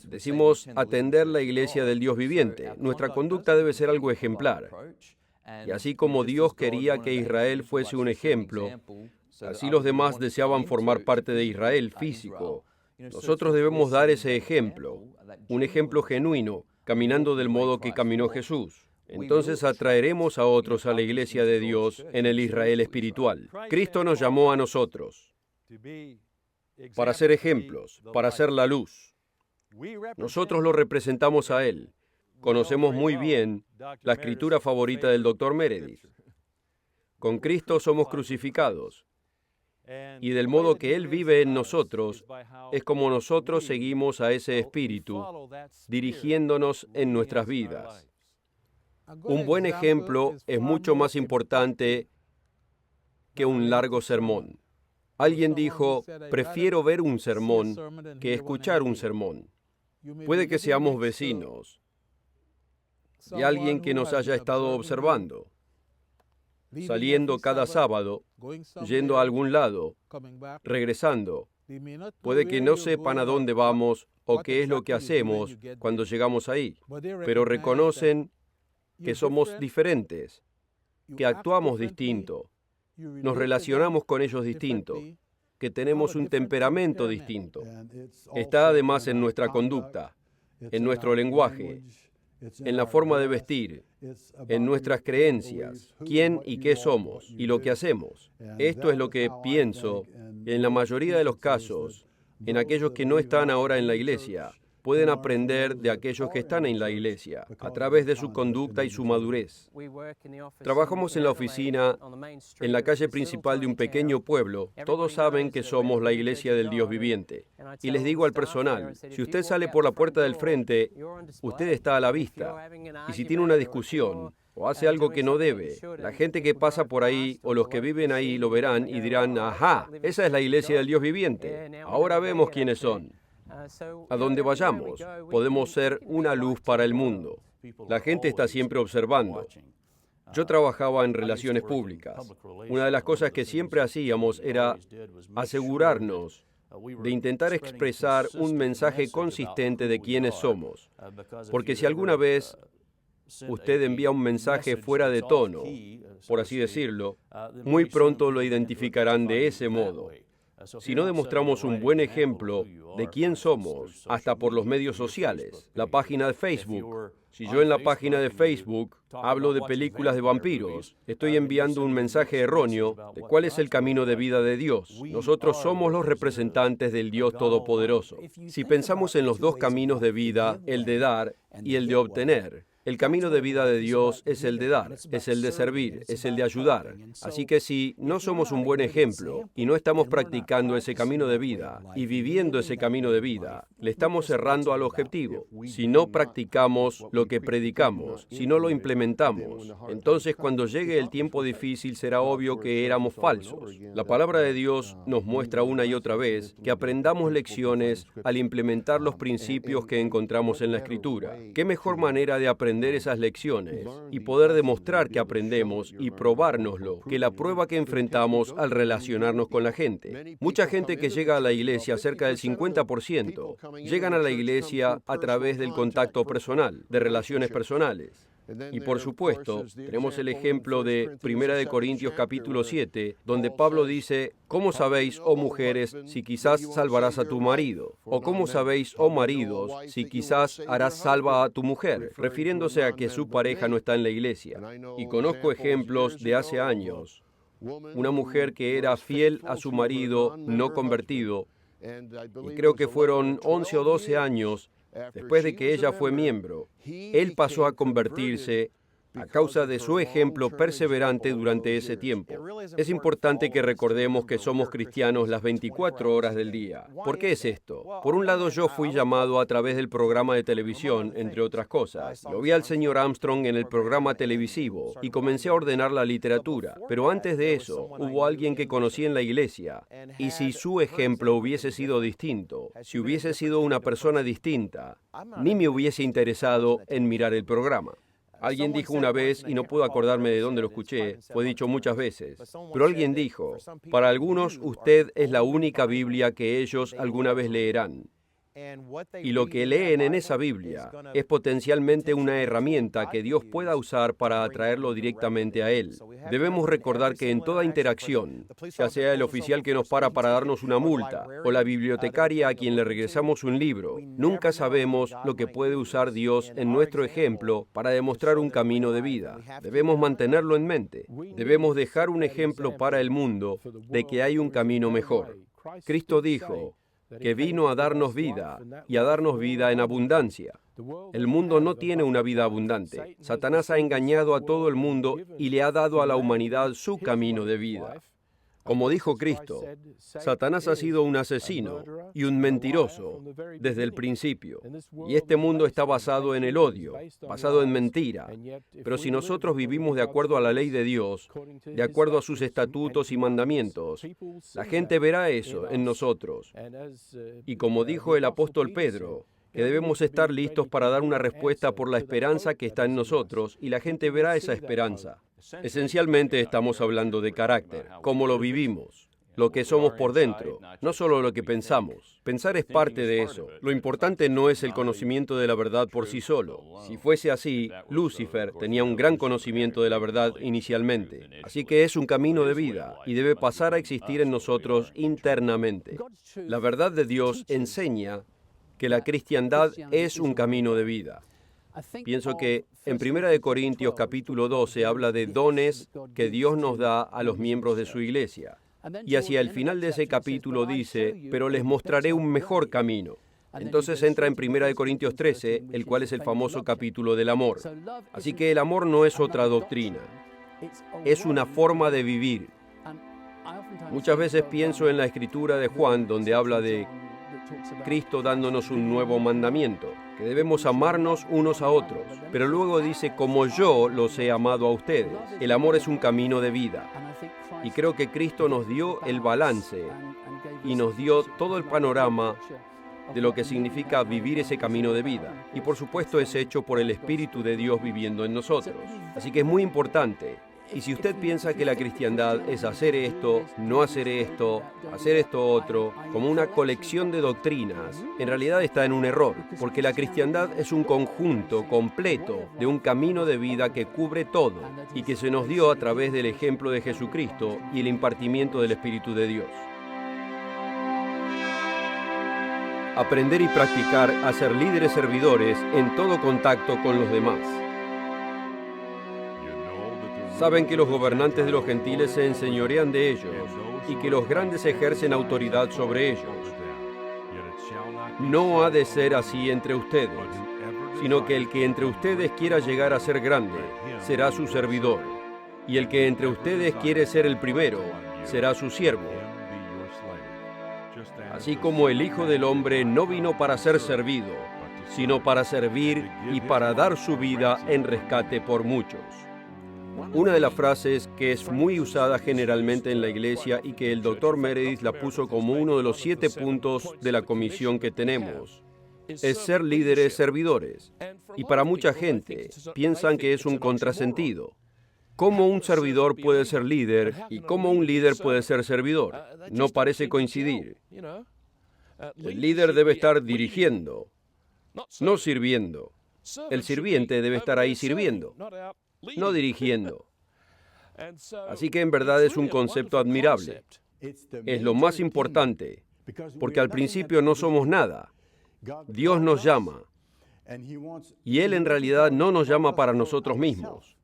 Decimos atender la iglesia del Dios viviente. Nuestra conducta debe ser algo ejemplar. Y así como Dios quería que Israel fuese un ejemplo, así los demás deseaban formar parte de Israel físico. Nosotros debemos dar ese ejemplo, un ejemplo genuino, caminando del modo que caminó Jesús. Entonces atraeremos a otros a la iglesia de Dios en el Israel espiritual. Cristo nos llamó a nosotros. para ser ejemplos, para ser la luz. Nosotros lo representamos a Él. Conocemos muy bien la escritura favorita del Dr. Meredith. Con Cristo somos crucificados. Y del modo que Él vive en nosotros, es como nosotros seguimos a ese Espíritu, dirigiéndonos en nuestras vidas. Un buen ejemplo es mucho más importante que un largo sermón. Alguien dijo, prefiero ver un sermón que escuchar un sermón. Puede que seamos vecinos de alguien que nos haya estado observando, saliendo cada sábado, yendo a algún lado, regresando. Puede que no sepan a dónde vamos o qué es lo que hacemos cuando llegamos ahí, pero reconocen que somos diferentes, que actuamos distinto, nos relacionamos con ellos distinto, que tenemos un temperamento distinto. Está además en nuestra conducta, en nuestro lenguaje, en la forma de vestir, en nuestras creencias, quién y qué somos y lo que hacemos. Esto es lo que pienso, en la mayoría de los casos, en aquellos que no están ahora en la iglesia, pueden aprender de aquellos que están en la iglesia, a través de su conducta y su madurez. Trabajamos en la oficina, en la calle principal de un pequeño pueblo. Todos saben que somos la iglesia del Dios viviente. Y les digo al personal, si usted sale por la puerta del frente, usted está a la vista. Y si tiene una discusión, o hace algo que no debe, la gente que pasa por ahí o los que viven ahí lo verán y dirán, ajá, esa es la iglesia del Dios viviente. Ahora vemos quiénes son. A donde vayamos, podemos ser una luz para el mundo. La gente está siempre observando. Yo trabajaba en relaciones públicas. Una de las cosas que siempre hacíamos era asegurarnos de intentar expresar un mensaje consistente de quiénes somos. Porque si alguna vez usted envía un mensaje fuera de tono, por así decirlo, muy pronto lo identificarán de ese modo. Si no demostramos un buen ejemplo de quién somos, hasta por los medios sociales, la página de Facebook. Si yo en la página de Facebook hablo de películas de vampiros, estoy enviando un mensaje erróneo de cuál es el camino de vida de Dios. Nosotros somos los representantes del Dios Todopoderoso. Si pensamos en los dos caminos de vida, el de dar y el de obtener, el camino de vida de Dios es el de dar, es el de servir, es el de ayudar. Así que si no somos un buen ejemplo y no estamos practicando ese camino de vida y viviendo ese camino de vida, le estamos errando al objetivo. Si no practicamos lo que predicamos, si no lo implementamos, entonces cuando llegue el tiempo difícil será obvio que éramos falsos. La palabra de Dios nos muestra una y otra vez que aprendamos lecciones al implementar los principios que encontramos en la Escritura. ¿Qué mejor manera de aprender esas lecciones y poder demostrar que aprendemos y probárnoslo que la prueba que enfrentamos al relacionarnos con la gente? Mucha gente que llega a la iglesia, cerca del 50%, llegan a la iglesia a través del contacto personal, de relaciones personales. Y por supuesto, tenemos el ejemplo de 1 Corintios capítulo 7, donde Pablo dice, ¿cómo sabéis, oh mujeres, si quizás salvarás a tu marido? ¿O cómo sabéis, oh maridos, si quizás harás salva a tu mujer? Refiriéndose a que su pareja no está en la iglesia. Y conozco ejemplos de hace años. Una mujer que era fiel a su marido no convertido, y creo que fueron 11 o 12 años después de que ella fue miembro, él pasó a convertirse a causa de su ejemplo perseverante durante ese tiempo. Es importante que recordemos que somos cristianos las 24 horas del día. ¿Por qué es esto? Por un lado, yo fui llamado a través del programa de televisión, entre otras cosas. Lo vi al señor Armstrong en el programa televisivo y comencé a ordenar la literatura. Pero antes de eso, hubo alguien que conocí en la iglesia. Y si su ejemplo hubiese sido distinto, si hubiese sido una persona distinta, ni me hubiese interesado en mirar el programa. Alguien dijo una vez, y no puedo acordarme de dónde lo escuché, fue dicho muchas veces, pero alguien dijo, para algunos usted es la única Biblia que ellos alguna vez leerán. Y lo que leen en esa Biblia es potencialmente una herramienta que Dios pueda usar para atraerlo directamente a Él. Debemos recordar que en toda interacción, ya sea el oficial que nos para darnos una multa o la bibliotecaria a quien le regresamos un libro, nunca sabemos lo que puede usar Dios en nuestro ejemplo para demostrar un camino de vida. Debemos mantenerlo en mente. Debemos dejar un ejemplo para el mundo de que hay un camino mejor. Cristo dijo que vino a darnos vida y a darnos vida en abundancia. El mundo no tiene una vida abundante. Satanás ha engañado a todo el mundo y le ha dado a la humanidad su camino de vida. Como dijo Cristo, Satanás ha sido un asesino y un mentiroso desde el principio. Y este mundo está basado en el odio, basado en mentira. Pero si nosotros vivimos de acuerdo a la ley de Dios, de acuerdo a sus estatutos y mandamientos, la gente verá eso en nosotros. Y como dijo el apóstol Pedro, que debemos estar listos para dar una respuesta por la esperanza que está en nosotros, y la gente verá esa esperanza. Esencialmente estamos hablando de carácter, cómo lo vivimos, lo que somos por dentro, no solo lo que pensamos. Pensar es parte de eso. Lo importante no es el conocimiento de la verdad por sí solo. Si fuese así, Lucifer tenía un gran conocimiento de la verdad inicialmente. Así que es un camino de vida y debe pasar a existir en nosotros internamente. La verdad de Dios enseña que la cristiandad es un camino de vida. Pienso que en 1 Corintios capítulo 12 habla de dones que Dios nos da a los miembros de su iglesia. Y hacia el final de ese capítulo dice, pero les mostraré un mejor camino. Entonces entra en 1 Corintios 13, el cual es el famoso capítulo del amor. Así que el amor no es otra doctrina, es una forma de vivir. Muchas veces pienso en la escritura de Juan, donde habla de Cristo dándonos un nuevo mandamiento, que debemos amarnos unos a otros. Pero luego dice, como yo los he amado a ustedes. El amor es un camino de vida. Y creo que Cristo nos dio el balance y nos dio todo el panorama de lo que significa vivir ese camino de vida. Y por supuesto es hecho por el Espíritu de Dios viviendo en nosotros. Así que es muy importante. Y si usted piensa que la cristiandad es hacer esto, no hacer esto otro, como una colección de doctrinas, en realidad está en un error, porque la cristiandad es un conjunto completo de un camino de vida que cubre todo y que se nos dio a través del ejemplo de Jesucristo y el impartimiento del Espíritu de Dios. Aprender y practicar a ser líderes servidores en todo contacto con los demás. Saben que los gobernantes de los gentiles se enseñorean de ellos y que los grandes ejercen autoridad sobre ellos. No ha de ser así entre ustedes, sino que el que entre ustedes quiera llegar a ser grande, será su servidor, y el que entre ustedes quiere ser el primero, será su siervo. Así como el Hijo del Hombre no vino para ser servido, sino para servir y para dar su vida en rescate por muchos. Una de las frases que es muy usada generalmente en la iglesia y que el Dr. Meredith la puso como uno de los 7 puntos de la comisión que tenemos es ser líderes servidores. Y para mucha gente piensan que es un contrasentido. ¿Cómo un servidor puede ser líder y cómo un líder puede ser servidor? No parece coincidir. El líder debe estar dirigiendo, no sirviendo. El sirviente debe estar ahí sirviendo, no dirigiendo. Así que en verdad es un concepto admirable. Es lo más importante, porque al principio no somos nada. Dios nos llama, y Él en realidad no nos llama para nosotros mismos.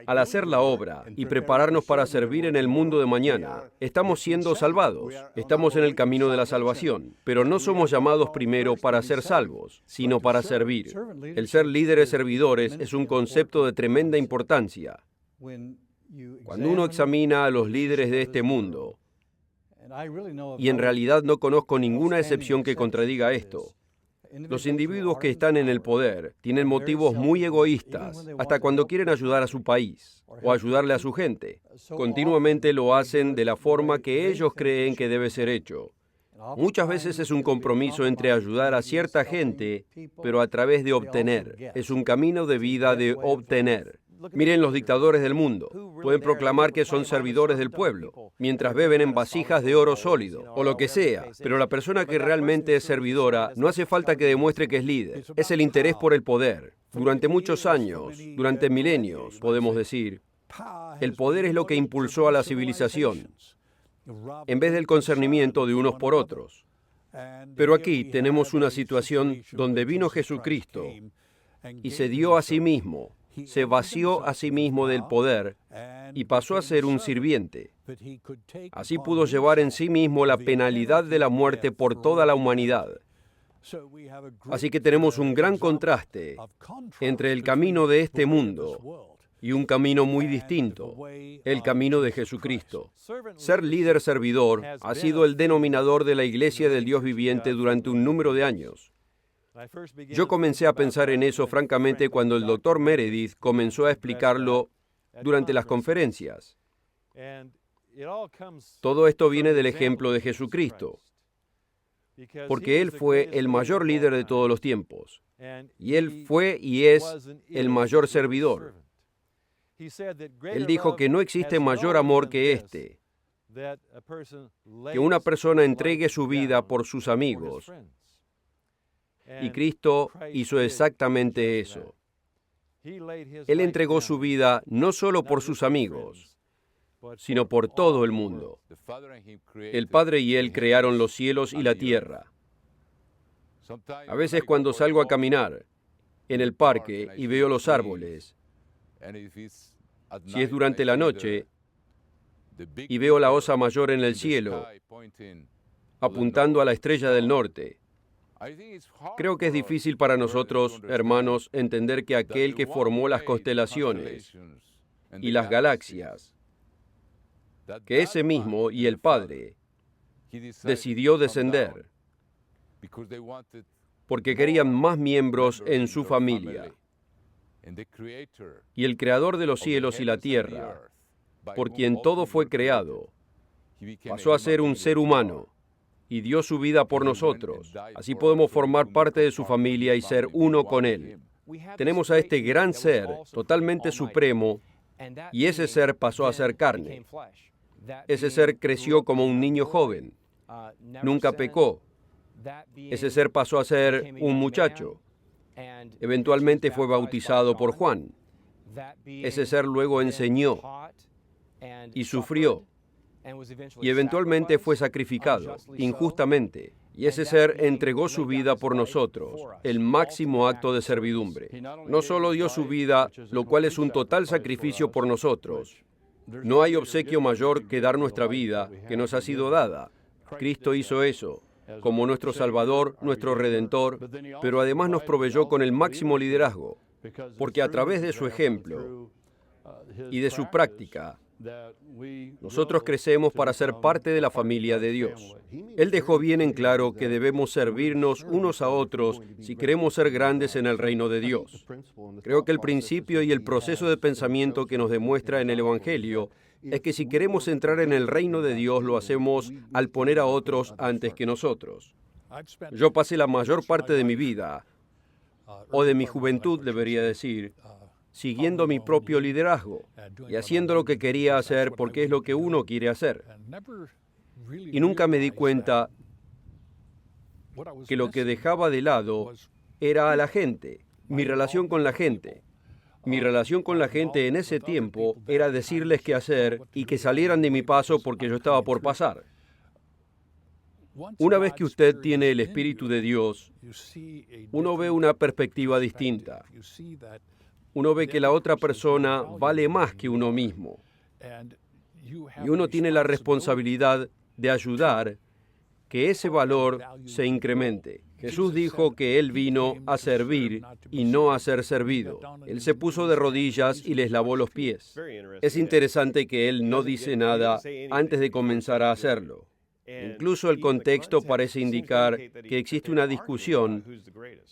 Al hacer la obra y prepararnos para servir en el mundo de mañana, estamos siendo salvados, estamos en el camino de la salvación, pero no somos llamados primero para ser salvos, sino para servir. El ser líderes servidores es un concepto de tremenda importancia. Cuando uno examina a los líderes de este mundo, y en realidad no conozco ninguna excepción que contradiga esto, los individuos que están en el poder tienen motivos muy egoístas, hasta cuando quieren ayudar a su país o ayudarle a su gente. Continuamente lo hacen de la forma que ellos creen que debe ser hecho. Muchas veces es un compromiso entre ayudar a cierta gente, pero a través de obtener. Es un camino de vida de obtener. Miren los dictadores del mundo. Pueden proclamar que son servidores del pueblo, mientras beben en vasijas de oro sólido, o lo que sea. Pero la persona que realmente es servidora no hace falta que demuestre que es líder. Es el interés por el poder. Durante muchos años, durante milenios, podemos decir, el poder es lo que impulsó a la civilización, en vez del concernimiento de unos por otros. Pero aquí tenemos una situación donde vino Jesucristo y se dio a sí mismo se vació a sí mismo del poder y pasó a ser un sirviente. Así pudo llevar en sí mismo la penalidad de la muerte por toda la humanidad. Así que tenemos un gran contraste entre el camino de este mundo y un camino muy distinto, el camino de Jesucristo. Ser líder servidor ha sido el denominador de la Iglesia del Dios viviente durante un número de años. Yo comencé a pensar en eso francamente cuando el Dr. Meredith comenzó a explicarlo durante las conferencias. Todo esto viene del ejemplo de Jesucristo, porque Él fue el mayor líder de todos los tiempos, y Él fue y es el mayor servidor. Él dijo que no existe mayor amor que este, que una persona entregue su vida por sus amigos. Y Cristo hizo exactamente eso. Él entregó su vida no solo por sus amigos, sino por todo el mundo. El Padre y Él crearon los cielos y la tierra. A veces cuando salgo a caminar en el parque y veo los árboles, si es durante la noche y veo la osa mayor en el cielo, apuntando a la estrella del norte, creo que es difícil para nosotros, hermanos, entender que aquel que formó las constelaciones y las galaxias, que ese mismo y el Padre decidió descender porque querían más miembros en su familia. Y el Creador de los cielos y la tierra, por quien todo fue creado, pasó a ser un ser humano y dio su vida por nosotros. Así podemos formar parte de su familia y ser uno con Él. Tenemos a este gran ser, totalmente supremo, y ese ser pasó a ser carne. Ese ser creció como un niño joven. Nunca pecó. Ese ser pasó a ser un muchacho. Eventualmente fue bautizado por Juan. Ese ser luego enseñó y sufrió. Y eventualmente fue sacrificado injustamente. Y ese ser entregó su vida por nosotros, el máximo acto de servidumbre. No solo dio su vida, lo cual es un total sacrificio por nosotros. No hay obsequio mayor que dar nuestra vida, que nos ha sido dada. Cristo hizo eso, como nuestro Salvador, nuestro Redentor, pero además nos proveyó con el máximo liderazgo, porque a través de su ejemplo y de su práctica, nosotros crecemos para ser parte de la familia de Dios. Él dejó bien en claro que debemos servirnos unos a otros si queremos ser grandes en el reino de Dios. Creo que el principio y el proceso de pensamiento que nos demuestra en el Evangelio es que si queremos entrar en el reino de Dios, lo hacemos al poner a otros antes que nosotros. Yo pasé la mayor parte de mi vida, o de mi juventud, debería decir, siguiendo mi propio liderazgo y haciendo lo que quería hacer porque es lo que uno quiere hacer. Y nunca me di cuenta que lo que dejaba de lado era a la gente, mi relación con la gente. Mi relación con la gente en ese tiempo era decirles qué hacer y que salieran de mi paso porque yo estaba por pasar. Una vez que usted tiene el Espíritu de Dios, uno ve una perspectiva distinta. Uno ve que la otra persona vale más que uno mismo. Y uno tiene la responsabilidad de ayudar que ese valor se incremente. Jesús dijo que Él vino a servir y no a ser servido. Él se puso de rodillas y les lavó los pies. Es interesante que Él no dice nada antes de comenzar a hacerlo. Incluso el contexto parece indicar que existe una discusión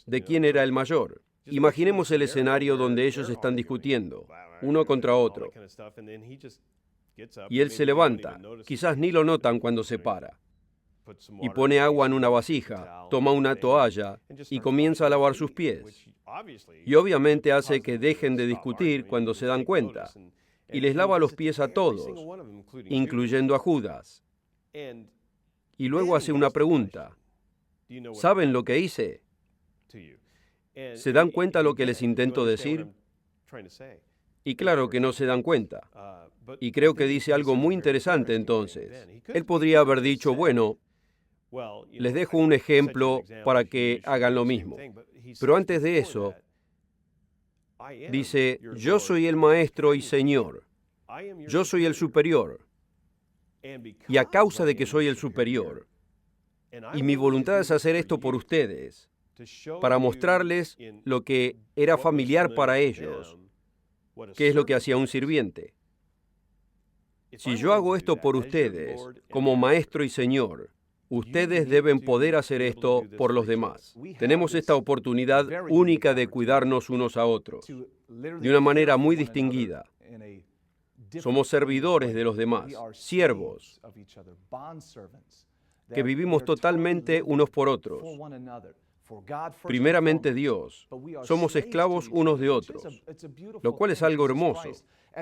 de quién era el mayor. Imaginemos el escenario donde ellos están discutiendo, uno contra otro. Y él se levanta, quizás ni lo notan cuando se para, y pone agua en una vasija, toma una toalla y comienza a lavar sus pies. Y obviamente hace que dejen de discutir cuando se dan cuenta, y les lava los pies a todos, incluyendo a Judas. Y luego hace una pregunta. ¿Saben lo que hice? ¿Se dan cuenta lo que les intento decir? Y claro que no se dan cuenta. Y creo que dice algo muy interesante entonces. Él podría haber dicho, bueno, les dejo un ejemplo para que hagan lo mismo. Pero antes de eso, Dice, yo soy el Maestro y Señor. Yo soy el superior. Y a causa de que soy el superior, y mi voluntad es hacer esto por ustedes, para mostrarles lo que era familiar para ellos, qué es lo que hacía un sirviente. Si yo hago esto por ustedes, como Maestro y Señor, ustedes deben poder hacer esto por los demás. Tenemos esta oportunidad única de cuidarnos unos a otros, de una manera muy distinguida. Somos servidores de los demás, siervos, que vivimos totalmente unos por otros. Primeramente Dios, somos esclavos unos de otros, lo cual es algo hermoso.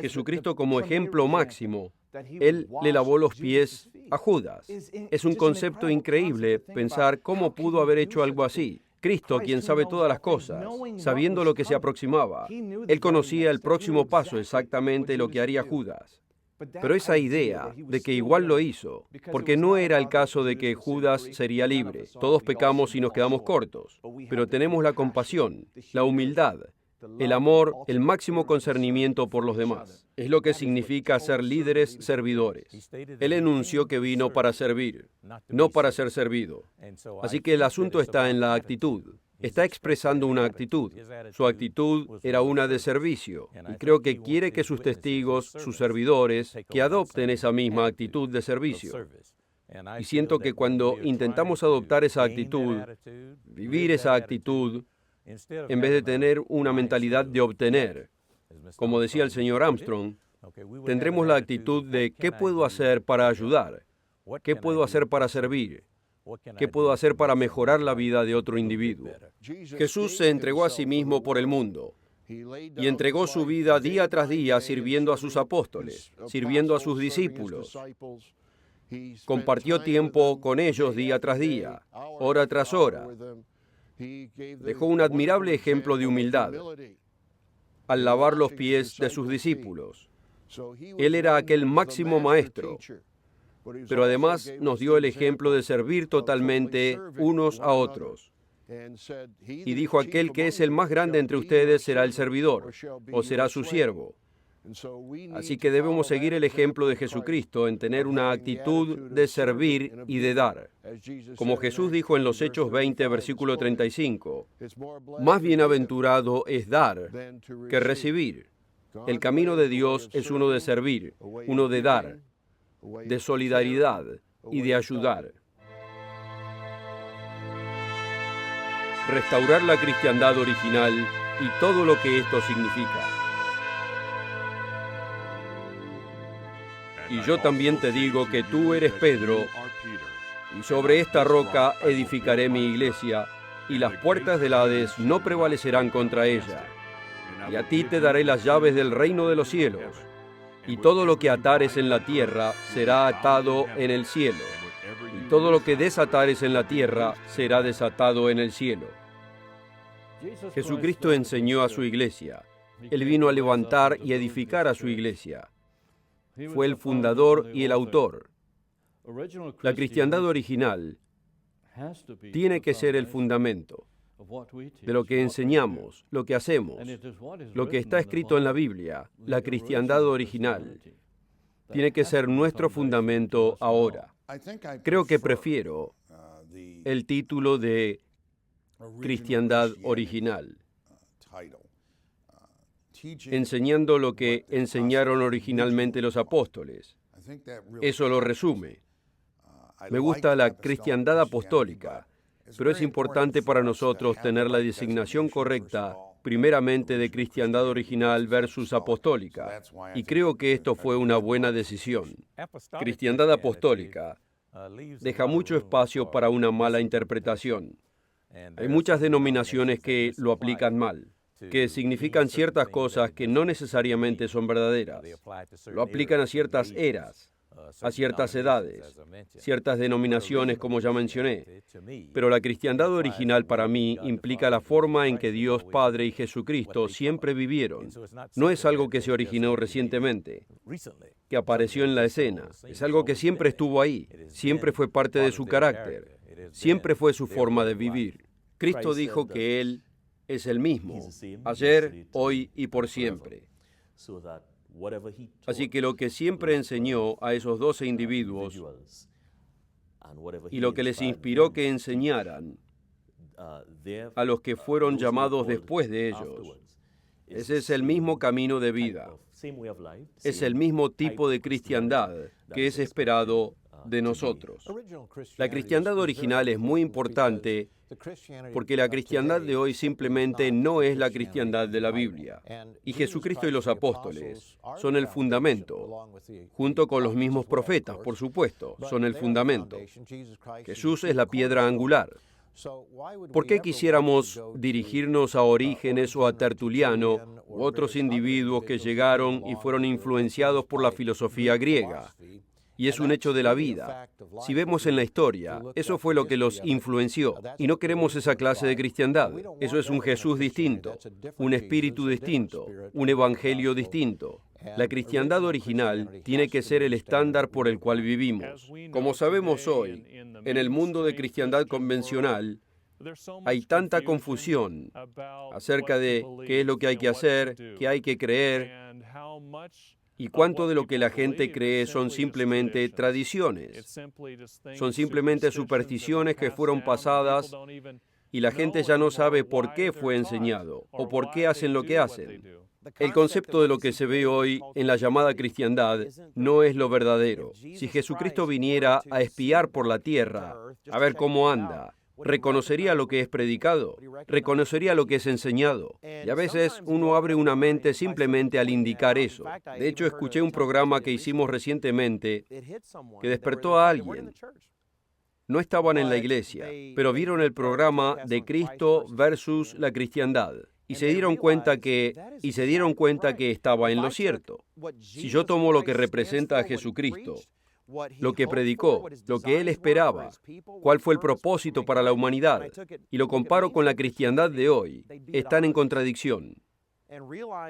Jesucristo como ejemplo máximo, Él le lavó los pies a Judas. Es un concepto increíble pensar cómo pudo haber hecho algo así. Cristo, quien sabe todas las cosas, sabiendo lo que se aproximaba, Él conocía el próximo paso, exactamente lo que haría Judas. Pero esa idea de que igual lo hizo, porque no era el caso de que Judas sería libre. Todos pecamos y nos quedamos cortos, pero tenemos la compasión, la humildad, el amor, el máximo concernimiento por los demás. Es lo que significa ser líderes servidores. Él enunció que vino para servir, no para ser servido. Así que el asunto está en la actitud. Está expresando una actitud. Su actitud era una de servicio, y creo que quiere que sus testigos, sus servidores, que adopten esa misma actitud de servicio. Y siento que cuando intentamos adoptar esa actitud, vivir esa actitud, en vez de tener una mentalidad de obtener, como decía el señor Armstrong, tendremos la actitud de ¿qué puedo hacer para ayudar? ¿Qué puedo hacer para servir? ¿Qué puedo hacer para mejorar la vida de otro individuo? Jesús se entregó a sí mismo por el mundo y entregó su vida día tras día sirviendo a sus apóstoles, sirviendo a sus discípulos. Compartió tiempo con ellos día tras día, hora tras hora. Dejó un admirable ejemplo de humildad al lavar los pies de sus discípulos. Él era aquel máximo maestro, pero además nos dio el ejemplo de servir totalmente unos a otros. Y dijo, aquel que es el más grande entre ustedes será el servidor, o será su siervo. Así que debemos seguir el ejemplo de Jesucristo en tener una actitud de servir y de dar. Como Jesús dijo en los Hechos 20, versículo 35, más bienaventurado es dar que recibir. El camino de Dios es uno de servir, uno de dar, de solidaridad y de ayudar. Restaurar la cristiandad original y todo lo que esto significa. Y yo también te digo que tú eres Pedro, y sobre esta roca edificaré mi iglesia, y las puertas del Hades no prevalecerán contra ella. Y a ti te daré las llaves del reino de los cielos. Y todo lo que atares en la tierra será atado en el cielo, y todo lo que desatares en la tierra será desatado en el cielo. Jesucristo enseñó a su iglesia. Él vino a levantar y edificar a su iglesia. Fue el fundador y el autor. La cristiandad original tiene que ser el fundamento de lo que enseñamos, lo que hacemos, lo que está escrito en la Biblia. La cristiandad original tiene que ser nuestro fundamento ahora. Creo que prefiero el título de cristiandad original, enseñando lo que enseñaron originalmente los apóstoles. Eso lo resume. Me gusta la cristiandad apostólica, pero es importante para nosotros tener la designación correcta, primeramente de cristiandad original versus apostólica, y creo que esto fue una buena decisión. Cristiandad apostólica deja mucho espacio para una mala interpretación. Hay muchas denominaciones que lo aplican mal, que significan ciertas cosas que no necesariamente son verdaderas. Lo aplican a ciertas eras, a ciertas edades, ciertas denominaciones, como ya mencioné. Pero la cristiandad original para mí implica la forma en que Dios Padre y Jesucristo siempre vivieron. No es algo que se originó recientemente, que apareció en la escena. Es algo que siempre estuvo ahí, siempre fue parte de su carácter, siempre fue su forma de vivir. Cristo dijo que Él es el mismo, ayer, hoy y por siempre. Así que lo que siempre enseñó a esos 12 individuos y lo que les inspiró que enseñaran a los que fueron llamados después de ellos, ese es el mismo camino de vida. Es el mismo tipo de cristiandad que es esperado de nosotros. La cristiandad original es muy importante porque la cristiandad de hoy simplemente no es la cristiandad de la Biblia. Y Jesucristo y los apóstoles son el fundamento, junto con los mismos profetas, por supuesto, son el fundamento. Jesús es la piedra angular. ¿Por qué quisiéramos dirigirnos a Orígenes o a Tertuliano u otros individuos que llegaron y fueron influenciados por la filosofía griega? Y es un hecho de la vida. Si vemos en la historia, eso fue lo que los influenció. Y no queremos esa clase de cristiandad. Eso es un Jesús distinto, un espíritu distinto, un evangelio distinto. La cristiandad original tiene que ser el estándar por el cual vivimos. Como sabemos hoy, en el mundo de cristiandad convencional, hay tanta confusión acerca de qué es lo que hay que hacer, qué hay que creer, y cuánto de lo que la gente cree son simplemente tradiciones. Son simplemente supersticiones que fueron pasadas y la gente ya no sabe por qué fue enseñado o por qué hacen lo que hacen. El concepto de lo que se ve hoy en la llamada cristiandad no es lo verdadero. Si Jesucristo viniera a espiar por la tierra, a ver cómo anda, reconocería lo que es predicado, reconocería lo que es enseñado. Y a veces uno abre una mente simplemente al indicar eso. De hecho, escuché un programa que hicimos recientemente que despertó a alguien. No estaban en la iglesia, pero vieron el programa de Cristo versus la cristiandad. Y se dieron cuenta que estaba en lo cierto. Si yo tomo lo que representa a Jesucristo, lo que predicó, lo que él esperaba, cuál fue el propósito para la humanidad, y lo comparo con la cristiandad de hoy, están en contradicción.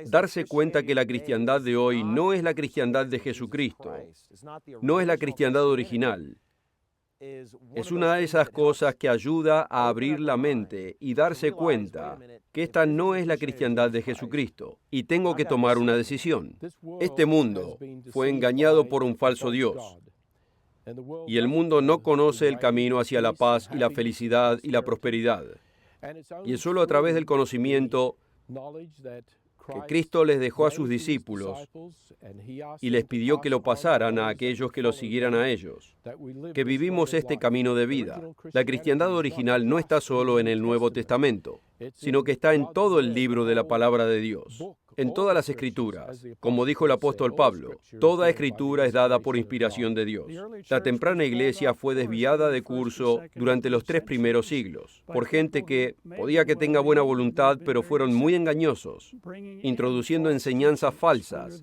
Darse cuenta que la cristiandad de hoy no es la cristiandad de Jesucristo, no es la cristiandad original, es una de esas cosas que ayuda a abrir la mente y darse cuenta que esta no es la cristiandad de Jesucristo, y tengo que tomar una decisión. Este mundo fue engañado por un falso Dios, y el mundo no conoce el camino hacia la paz y la felicidad y la prosperidad. Y es solo a través del conocimiento que Cristo les dejó a sus discípulos y les pidió que lo pasaran a aquellos que lo siguieran a ellos, que vivimos este camino de vida. La cristiandad original no está solo en el Nuevo Testamento, sino que está en todo el libro de la palabra de Dios, en todas las Escrituras. Como dijo el apóstol Pablo, toda Escritura es dada por inspiración de Dios. La temprana iglesia fue desviada de curso durante los 3 primeros siglos, por gente que podía que tenga buena voluntad, pero fueron muy engañosos, introduciendo enseñanzas falsas,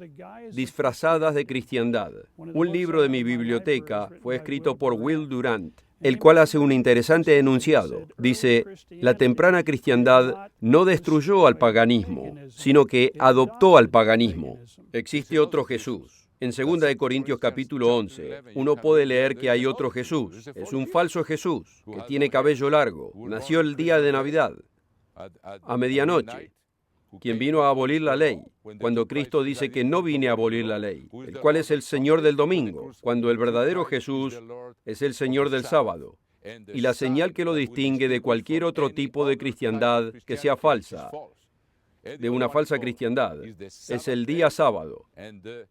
disfrazadas de cristiandad. Un libro de mi biblioteca fue escrito por Will Durant, el cual hace un interesante enunciado. Dice, la temprana cristiandad no destruyó al paganismo, sino que adoptó al paganismo. Existe otro Jesús. En 2 de Corintios capítulo 11, uno puede leer que hay otro Jesús. Es un falso Jesús, que tiene cabello largo. Nació el día de Navidad, a medianoche, quien vino a abolir la ley, cuando Cristo dice que no vine a abolir la ley, el cual es el Señor del domingo, cuando el verdadero Jesús es el Señor del sábado. Y la señal que lo distingue de cualquier otro tipo de cristiandad que sea falsa, de una falsa cristiandad, es el día sábado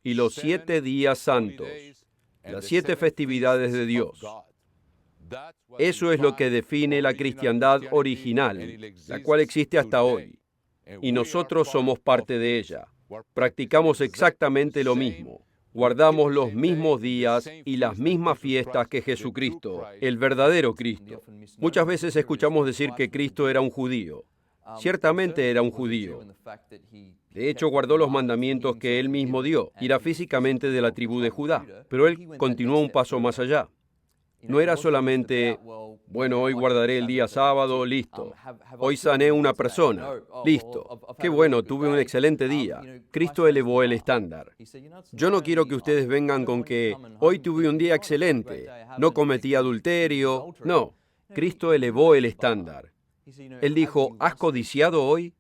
y los 7 días santos, las 7 festividades de Dios. Eso es lo que define la cristiandad original, la cual existe hasta hoy. Y nosotros somos parte de ella. Practicamos exactamente lo mismo. Guardamos los mismos días y las mismas fiestas que Jesucristo, el verdadero Cristo. Muchas veces escuchamos decir que Cristo era un judío. Ciertamente era un judío. De hecho, guardó los mandamientos que él mismo dio. Era físicamente de la tribu de Judá. Pero él continuó un paso más allá. No era solamente, bueno, hoy guardaré el día sábado, listo. Hoy sané a una persona, listo. Qué bueno, tuve un excelente día. Cristo elevó el estándar. Yo no quiero que ustedes vengan con que hoy tuve un día excelente, no cometí adulterio. No, Cristo elevó el estándar. Él dijo, ¿has codiciado hoy?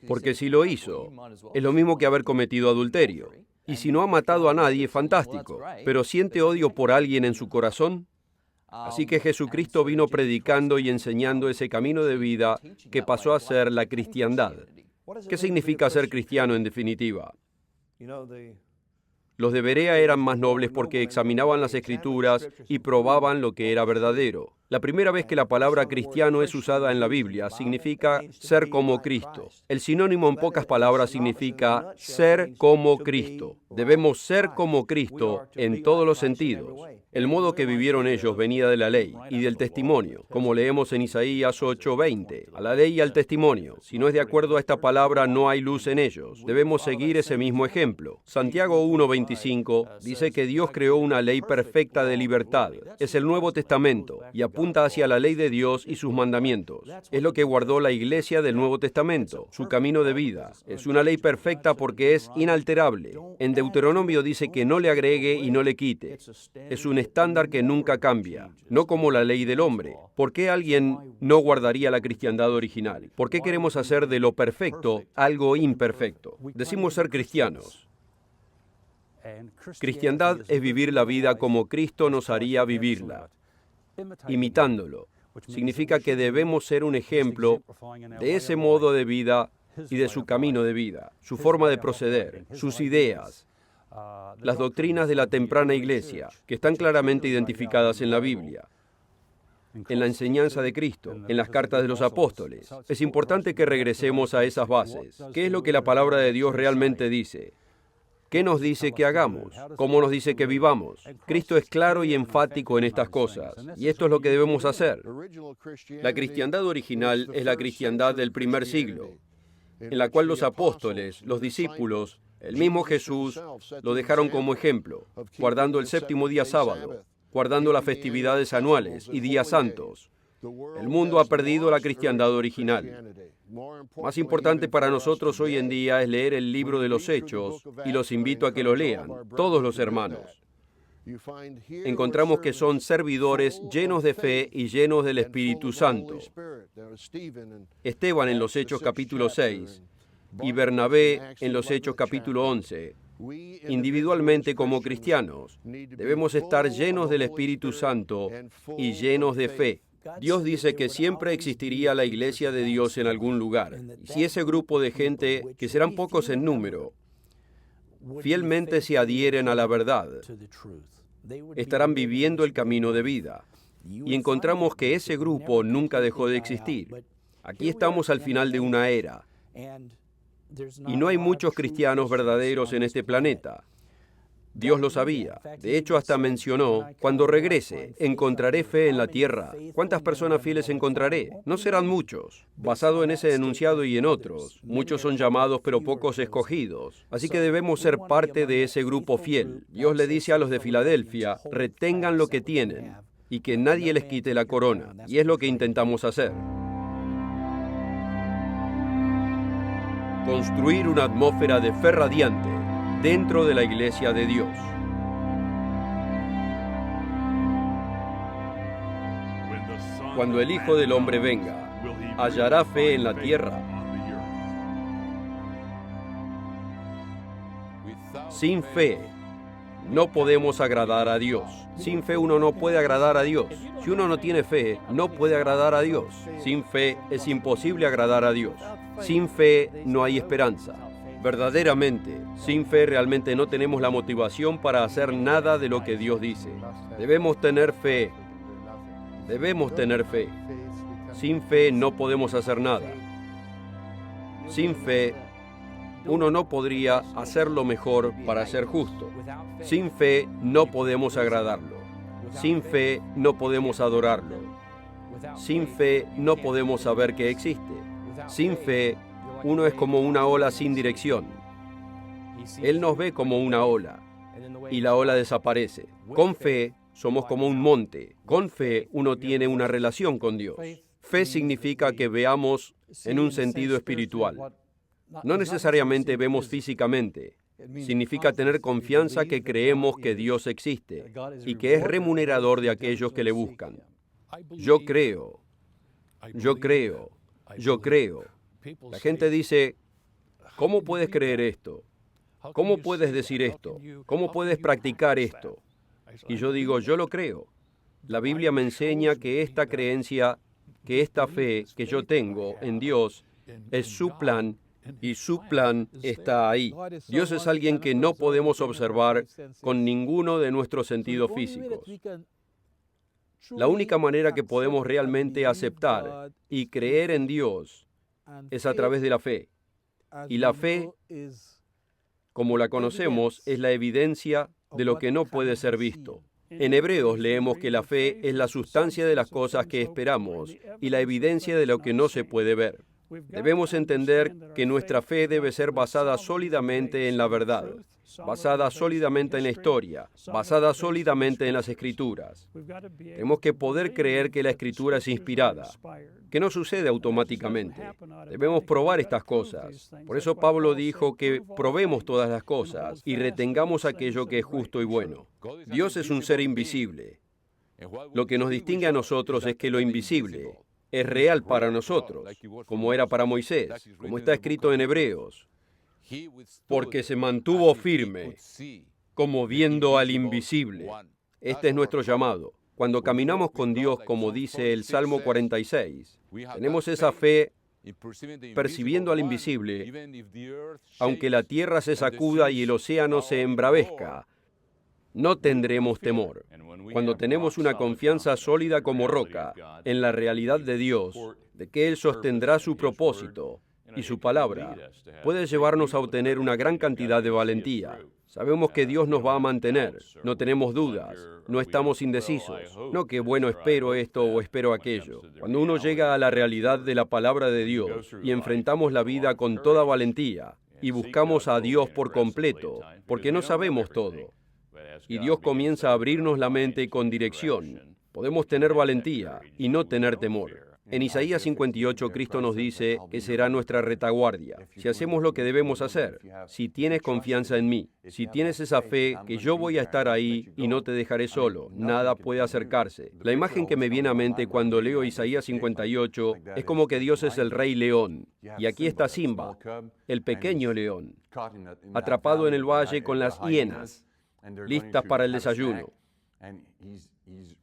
Porque si lo hizo, es lo mismo que haber cometido adulterio. Y si no ha matado a nadie, fantástico. Pero ¿siente odio por alguien en su corazón? Así que Jesucristo vino predicando y enseñando ese camino de vida que pasó a ser la cristiandad. ¿Qué significa ser cristiano en definitiva? Los de Berea eran más nobles porque examinaban las Escrituras y probaban lo que era verdadero. La primera vez que la palabra cristiano es usada en la Biblia significa ser como Cristo. El sinónimo en pocas palabras significa ser como Cristo. Debemos ser como Cristo en todos los sentidos. El modo que vivieron ellos venía de la ley y del testimonio, como leemos en Isaías 8:20. A la ley y al testimonio. Si no es de acuerdo a esta palabra, no hay luz en ellos. Debemos seguir ese mismo ejemplo. Santiago 1:25 dice que Dios creó una ley perfecta de libertad. Es el Nuevo Testamento y apunta hacia la ley de Dios y sus mandamientos. Es lo que guardó la iglesia del Nuevo Testamento, su camino de vida. Es una ley perfecta porque es inalterable. En Deuteronomio dice que no le agregue y no le quite. Es un estándar que nunca cambia, no como la ley del hombre. ¿Por qué alguien no guardaría la cristiandad original? ¿Por qué queremos hacer de lo perfecto algo imperfecto? Decimos ser cristianos. Cristiandad es vivir la vida como Cristo nos haría vivirla, imitándolo. Significa que debemos ser un ejemplo de ese modo de vida y de su camino de vida, su forma de proceder, sus ideas, las doctrinas de la temprana iglesia, que están claramente identificadas en la Biblia, en la enseñanza de Cristo, en las cartas de los apóstoles. Es importante que regresemos a esas bases. ¿Qué es lo que la palabra de Dios realmente dice? ¿Qué nos dice que hagamos? ¿Cómo nos dice que vivamos? Cristo es claro y enfático en estas cosas, y esto es lo que debemos hacer. La cristiandad original es la cristiandad del primer siglo, en la cual los apóstoles, los discípulos, el mismo Jesús, lo dejaron como ejemplo, guardando el séptimo día sábado, guardando las festividades anuales y días santos. El mundo ha perdido la cristiandad original. Más importante para nosotros hoy en día es leer el libro de los Hechos, y los invito a que lo lean, todos los hermanos. Encontramos que son servidores llenos de fe y llenos del Espíritu Santo. Esteban en los Hechos capítulo 6 y Bernabé en los Hechos capítulo 11. Individualmente como cristianos, debemos estar llenos del Espíritu Santo y llenos de fe. Dios dice que siempre existiría la iglesia de Dios en algún lugar. Y si ese grupo de gente, que serán pocos en número, fielmente se adhieren a la verdad, estarán viviendo el camino de vida. Y encontramos que ese grupo nunca dejó de existir. Aquí estamos al final de una era. Y no hay muchos cristianos verdaderos en este planeta. Dios lo sabía. De hecho, hasta mencionó, cuando regrese, ¿encontraré fe en la tierra? ¿Cuántas personas fieles encontraré? No serán muchos. Basado en ese enunciado y en otros, muchos son llamados pero pocos escogidos. Así que debemos ser parte de ese grupo fiel. Dios le dice a los de Filadelfia, retengan lo que tienen y que nadie les quite la corona. Y es lo que intentamos hacer. Construir una atmósfera de fe radiante dentro de la iglesia de Dios. Cuando el Hijo del Hombre venga, ¿hallará fe en la tierra? Sin fe, no podemos agradar a Dios. Sin fe uno no puede agradar a Dios. Si uno no tiene fe, no puede agradar a Dios. Sin fe es imposible agradar a Dios. Sin fe no hay esperanza. Verdaderamente, sin fe realmente no tenemos la motivación para hacer nada de lo que Dios dice. Debemos tener fe. Debemos tener fe. Sin fe no podemos hacer nada. Sin fe, uno no podría hacer lo mejor para ser justo. Sin fe no podemos agradarlo. Sin fe no podemos adorarlo. Sin fe no podemos saber que existe. Sin fe, uno es como una ola sin dirección. Él nos ve como una ola y la ola desaparece. Con fe somos como un monte. Con fe uno tiene una relación con Dios. Fe significa que veamos en un sentido espiritual. No necesariamente vemos físicamente. Significa tener confianza que creemos que Dios existe y que es remunerador de aquellos que le buscan. Yo creo Yo creo, yo creo. La gente dice, ¿cómo puedes creer esto? ¿Cómo puedes decir esto? ¿Cómo puedes practicar esto? Y yo digo, yo lo creo. La Biblia me enseña que esta creencia, que esta fe que yo tengo en Dios es su plan y su plan está ahí. Dios es alguien que no podemos observar con ninguno de nuestros sentidos físicos. La única manera que podemos realmente aceptar y creer en Dios es a través de la fe. Y la fe, como la conocemos, es la evidencia de lo que no puede ser visto. En Hebreos leemos que la fe es la sustancia de las cosas que esperamos y la evidencia de lo que no se puede ver. Debemos entender que nuestra fe debe ser basada sólidamente en la verdad, basada sólidamente en la historia, basada sólidamente en las Escrituras. Tenemos que poder creer que la Escritura es inspirada, que no sucede automáticamente. Debemos probar estas cosas. Por eso Pablo dijo que probemos todas las cosas y retengamos aquello que es justo y bueno. Dios es un ser invisible. Lo que nos distingue a nosotros es que lo invisible es real para nosotros, como era para Moisés, como está escrito en Hebreos, porque se mantuvo firme, como viendo al invisible. Este es nuestro llamado. Cuando caminamos con Dios, como dice el Salmo 46, tenemos esa fe percibiendo al invisible, aunque la tierra se sacuda y el océano se embravezca, no tendremos temor. Cuando tenemos una confianza sólida como roca en la realidad de Dios, de que Él sostendrá su propósito y su palabra, puede llevarnos a obtener una gran cantidad de valentía. Sabemos que Dios nos va a mantener, no tenemos dudas, no estamos indecisos, no que bueno, espero esto o espero aquello. Cuando uno llega a la realidad de la palabra de Dios y enfrentamos la vida con toda valentía y buscamos a Dios por completo, porque no sabemos todo, y Dios comienza a abrirnos la mente con dirección, podemos tener valentía y no tener temor. En Isaías 58, Cristo nos dice que será nuestra retaguardia. Si hacemos lo que debemos hacer, si tienes confianza en mí, si tienes esa fe que yo voy a estar ahí y no te dejaré solo, nada puede acercarse. La imagen que me viene a mente cuando leo Isaías 58 es como que Dios es el rey león. Y aquí está Simba, el pequeño león, atrapado en el valle con las hienas, listas para el desayuno.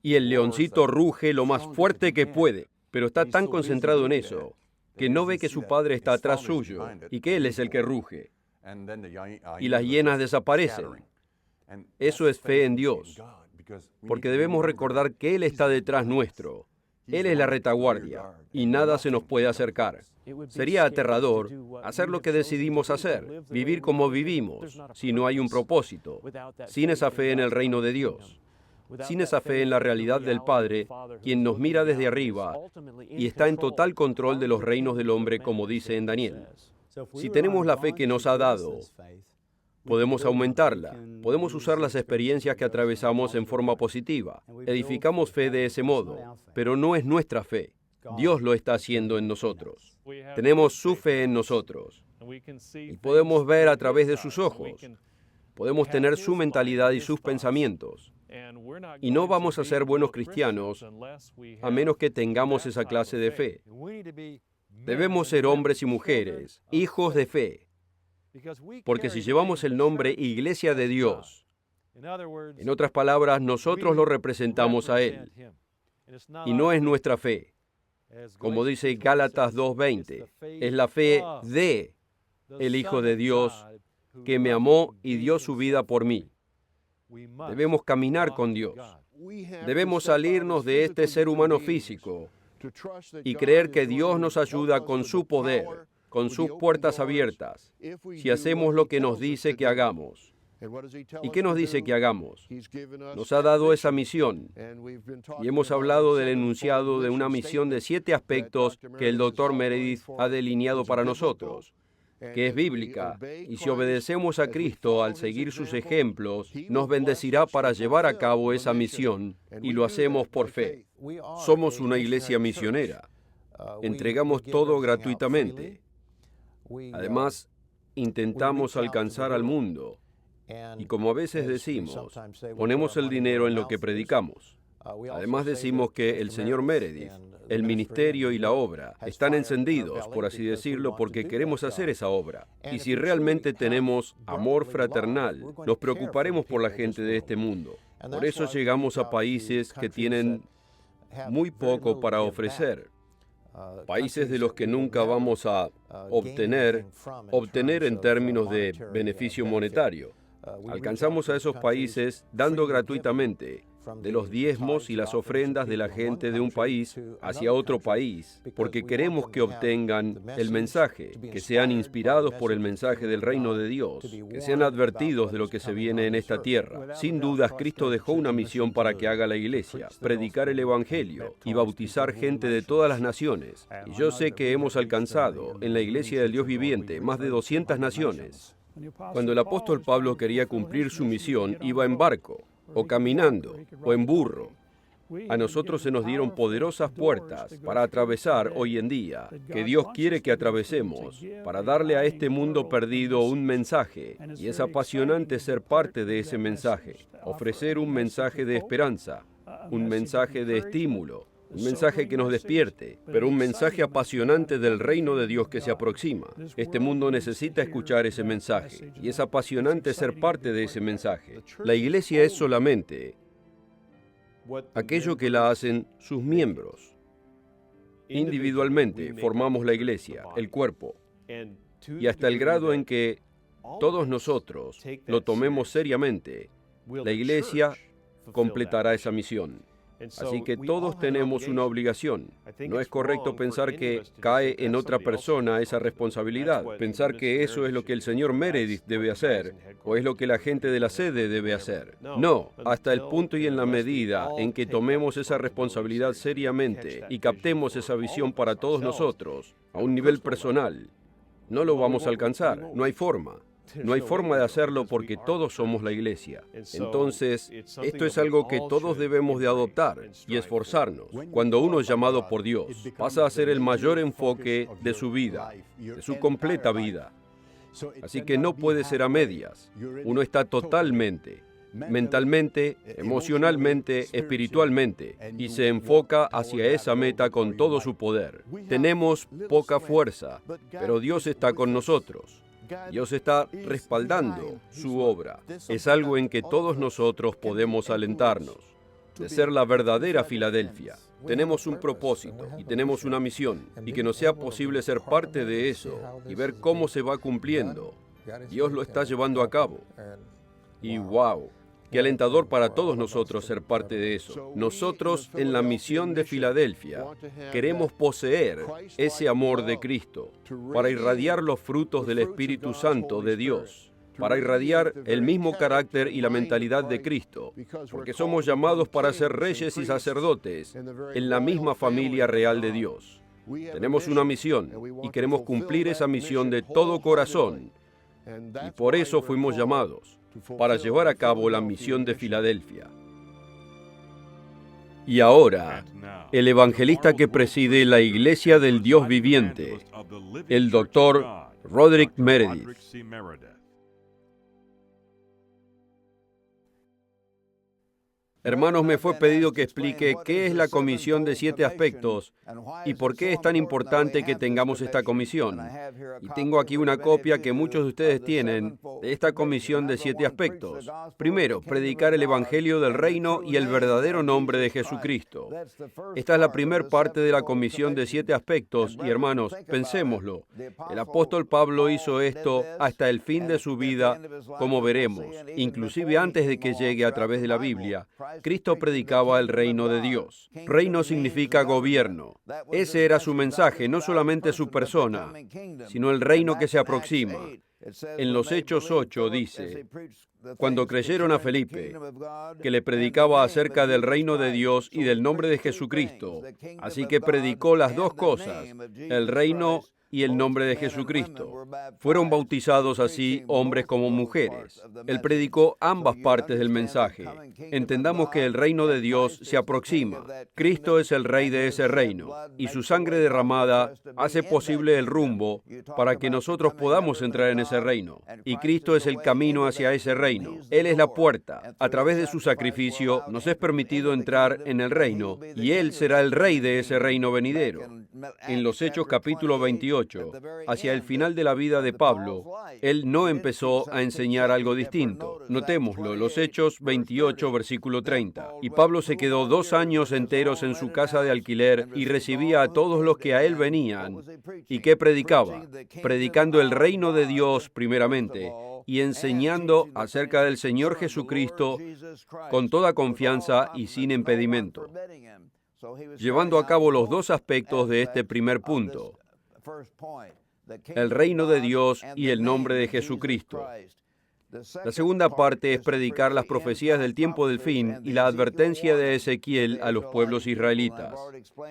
Y el leoncito ruge lo más fuerte que puede, pero está tan concentrado en eso que no ve que su padre está atrás suyo y que él es el que ruge. Y las hienas desaparecen. Eso es fe en Dios, porque debemos recordar que Él está detrás nuestro. Él es la retaguardia y nada se nos puede acercar. Sería aterrador hacer lo que decidimos hacer, vivir como vivimos, si no hay un propósito, sin esa fe en el reino de Dios, sin esa fe en la realidad del Padre, quien nos mira desde arriba y está en total control de los reinos del hombre, como dice en Daniel. Si tenemos la fe que nos ha dado, podemos aumentarla, podemos usar las experiencias que atravesamos en forma positiva. Edificamos fe de ese modo, pero no es nuestra fe. Dios lo está haciendo en nosotros. Tenemos su fe en nosotros y podemos ver a través de sus ojos. Podemos tener su mentalidad y sus pensamientos. Y no vamos a ser buenos cristianos a menos que tengamos esa clase de fe. Debemos ser hombres y mujeres, hijos de fe, porque si llevamos el nombre Iglesia de Dios, en otras palabras, nosotros lo representamos a Él, y no es nuestra fe. Como dice Gálatas 2:20, es la fe de el Hijo de Dios que me amó y dio su vida por mí. Debemos caminar con Dios. Debemos salirnos de este ser humano físico y creer que Dios nos ayuda con su poder, con sus puertas abiertas, si hacemos lo que nos dice que hagamos. ¿Y qué nos dice que hagamos? Nos ha dado esa misión y hemos hablado del enunciado de una misión de 7 aspectos que el Dr. Meredith ha delineado para nosotros, que es bíblica, y si obedecemos a Cristo al seguir sus ejemplos, nos bendecirá para llevar a cabo esa misión, y lo hacemos por fe. Somos una iglesia misionera. Entregamos todo gratuitamente. Además, intentamos alcanzar al mundo, y como a veces decimos, ponemos el dinero en lo que predicamos. Además decimos que el señor Meredith, el ministerio y la obra están encendidos, por así decirlo, porque queremos hacer esa obra. Y si realmente tenemos amor fraternal, nos preocuparemos por la gente de este mundo. Por eso llegamos a países que tienen muy poco para ofrecer. Países de los que nunca vamos a obtener en términos de beneficio monetario. Alcanzamos a esos países dando gratuitamente de los diezmos y las ofrendas de la gente de un país hacia otro país, porque queremos que obtengan el mensaje, que sean inspirados por el mensaje del reino de Dios, que sean advertidos de lo que se viene en esta tierra. Sin dudas, Cristo dejó una misión para que haga la iglesia, predicar el evangelio y bautizar gente de todas las naciones. Y yo sé que hemos alcanzado en la iglesia del Dios viviente más de 200 naciones. Cuando el apóstol Pablo quería cumplir su misión, iba en barco, o caminando, o en burro. A nosotros se nos dieron poderosas puertas para atravesar hoy en día, que Dios quiere que atravesemos, para darle a este mundo perdido un mensaje, y es apasionante ser parte de ese mensaje, ofrecer un mensaje de esperanza, un mensaje de estímulo, un mensaje que nos despierte, pero un mensaje apasionante del reino de Dios que se aproxima. Este mundo necesita escuchar ese mensaje, y es apasionante ser parte de ese mensaje. La iglesia es solamente aquello que la hacen sus miembros. Individualmente formamos la iglesia, el cuerpo, y hasta el grado en que todos nosotros lo tomemos seriamente, la iglesia completará esa misión. Así que todos tenemos una obligación. No es correcto pensar que cae en otra persona esa responsabilidad, pensar que eso es lo que el señor Meredith debe hacer, o es lo que la gente de la sede debe hacer. No, hasta el punto y en la medida en que tomemos esa responsabilidad seriamente y captemos esa visión para todos nosotros, a un nivel personal, no lo vamos a alcanzar, no hay forma. No hay forma de hacerlo porque todos somos la iglesia. Entonces, esto es algo que todos debemos de adoptar y esforzarnos. Cuando uno es llamado por Dios, pasa a ser el mayor enfoque de su vida, de su completa vida. Así que no puede ser a medias. Uno está totalmente, mentalmente, emocionalmente, espiritualmente, y se enfoca hacia esa meta con todo su poder. Tenemos poca fuerza, pero Dios está con nosotros. Dios está respaldando su obra. Es algo en que todos nosotros podemos alentarnos, de ser la verdadera Filadelfia. Tenemos un propósito y tenemos una misión, y que nos sea posible ser parte de eso y ver cómo se va cumpliendo. Dios lo está llevando a cabo. Y wow, qué alentador para todos nosotros ser parte de eso. Nosotros en la misión de Filadelfia queremos poseer ese amor de Cristo para irradiar los frutos del Espíritu Santo de Dios, para irradiar el mismo carácter y la mentalidad de Cristo, porque somos llamados para ser reyes y sacerdotes en la misma familia real de Dios. Tenemos una misión y queremos cumplir esa misión de todo corazón, y por eso fuimos llamados, para llevar a cabo la misión de Filadelfia. Y ahora, el evangelista que preside la Iglesia del Dios Viviente, el Dr. Roderick Meredith. Hermanos, me fue pedido que explique qué es la Comisión de 7 aspectos y por qué es tan importante que tengamos esta comisión. Y tengo aquí una copia que muchos de ustedes tienen de esta Comisión de 7 aspectos. Primero, predicar el Evangelio del Reino y el verdadero nombre de Jesucristo. Esta es la primera parte de la Comisión de 7 aspectos y hermanos, pensémoslo. El apóstol Pablo hizo esto hasta el fin de su vida, como veremos, inclusive antes de que llegue a través de la Biblia. Cristo predicaba el reino de Dios. Reino significa gobierno. Ese era su mensaje, no solamente su persona, sino el reino que se aproxima. En los Hechos 8 dice, cuando creyeron a Felipe, que le predicaba acerca del reino de Dios y del nombre de Jesucristo, así que predicó las dos cosas, el reino y el nombre de Jesucristo. Fueron bautizados así hombres como mujeres. Él predicó ambas partes del mensaje. Entendamos que el reino de Dios se aproxima. Cristo es el rey de ese reino, y su sangre derramada hace posible el rumbo para que nosotros podamos entrar en ese reino. Y Cristo es el camino hacia ese reino. Él es la puerta. A través de su sacrificio nos es permitido entrar en el reino, y Él será el rey de ese reino venidero. En los Hechos capítulo 28, hacia el final de la vida de Pablo, él no empezó a enseñar algo distinto. Notémoslo, los Hechos 28, versículo 30. Y Pablo se quedó 2 años enteros en su casa de alquiler y recibía a todos los que a él venían. ¿Y qué predicaba? Predicando el reino de Dios primeramente y enseñando acerca del Señor Jesucristo con toda confianza y sin impedimento, llevando a cabo los 2 aspectos de este primer punto: el reino de Dios y el nombre de Jesucristo. La segunda parte es predicar las profecías del tiempo del fin y la advertencia de Ezequiel a los pueblos israelitas.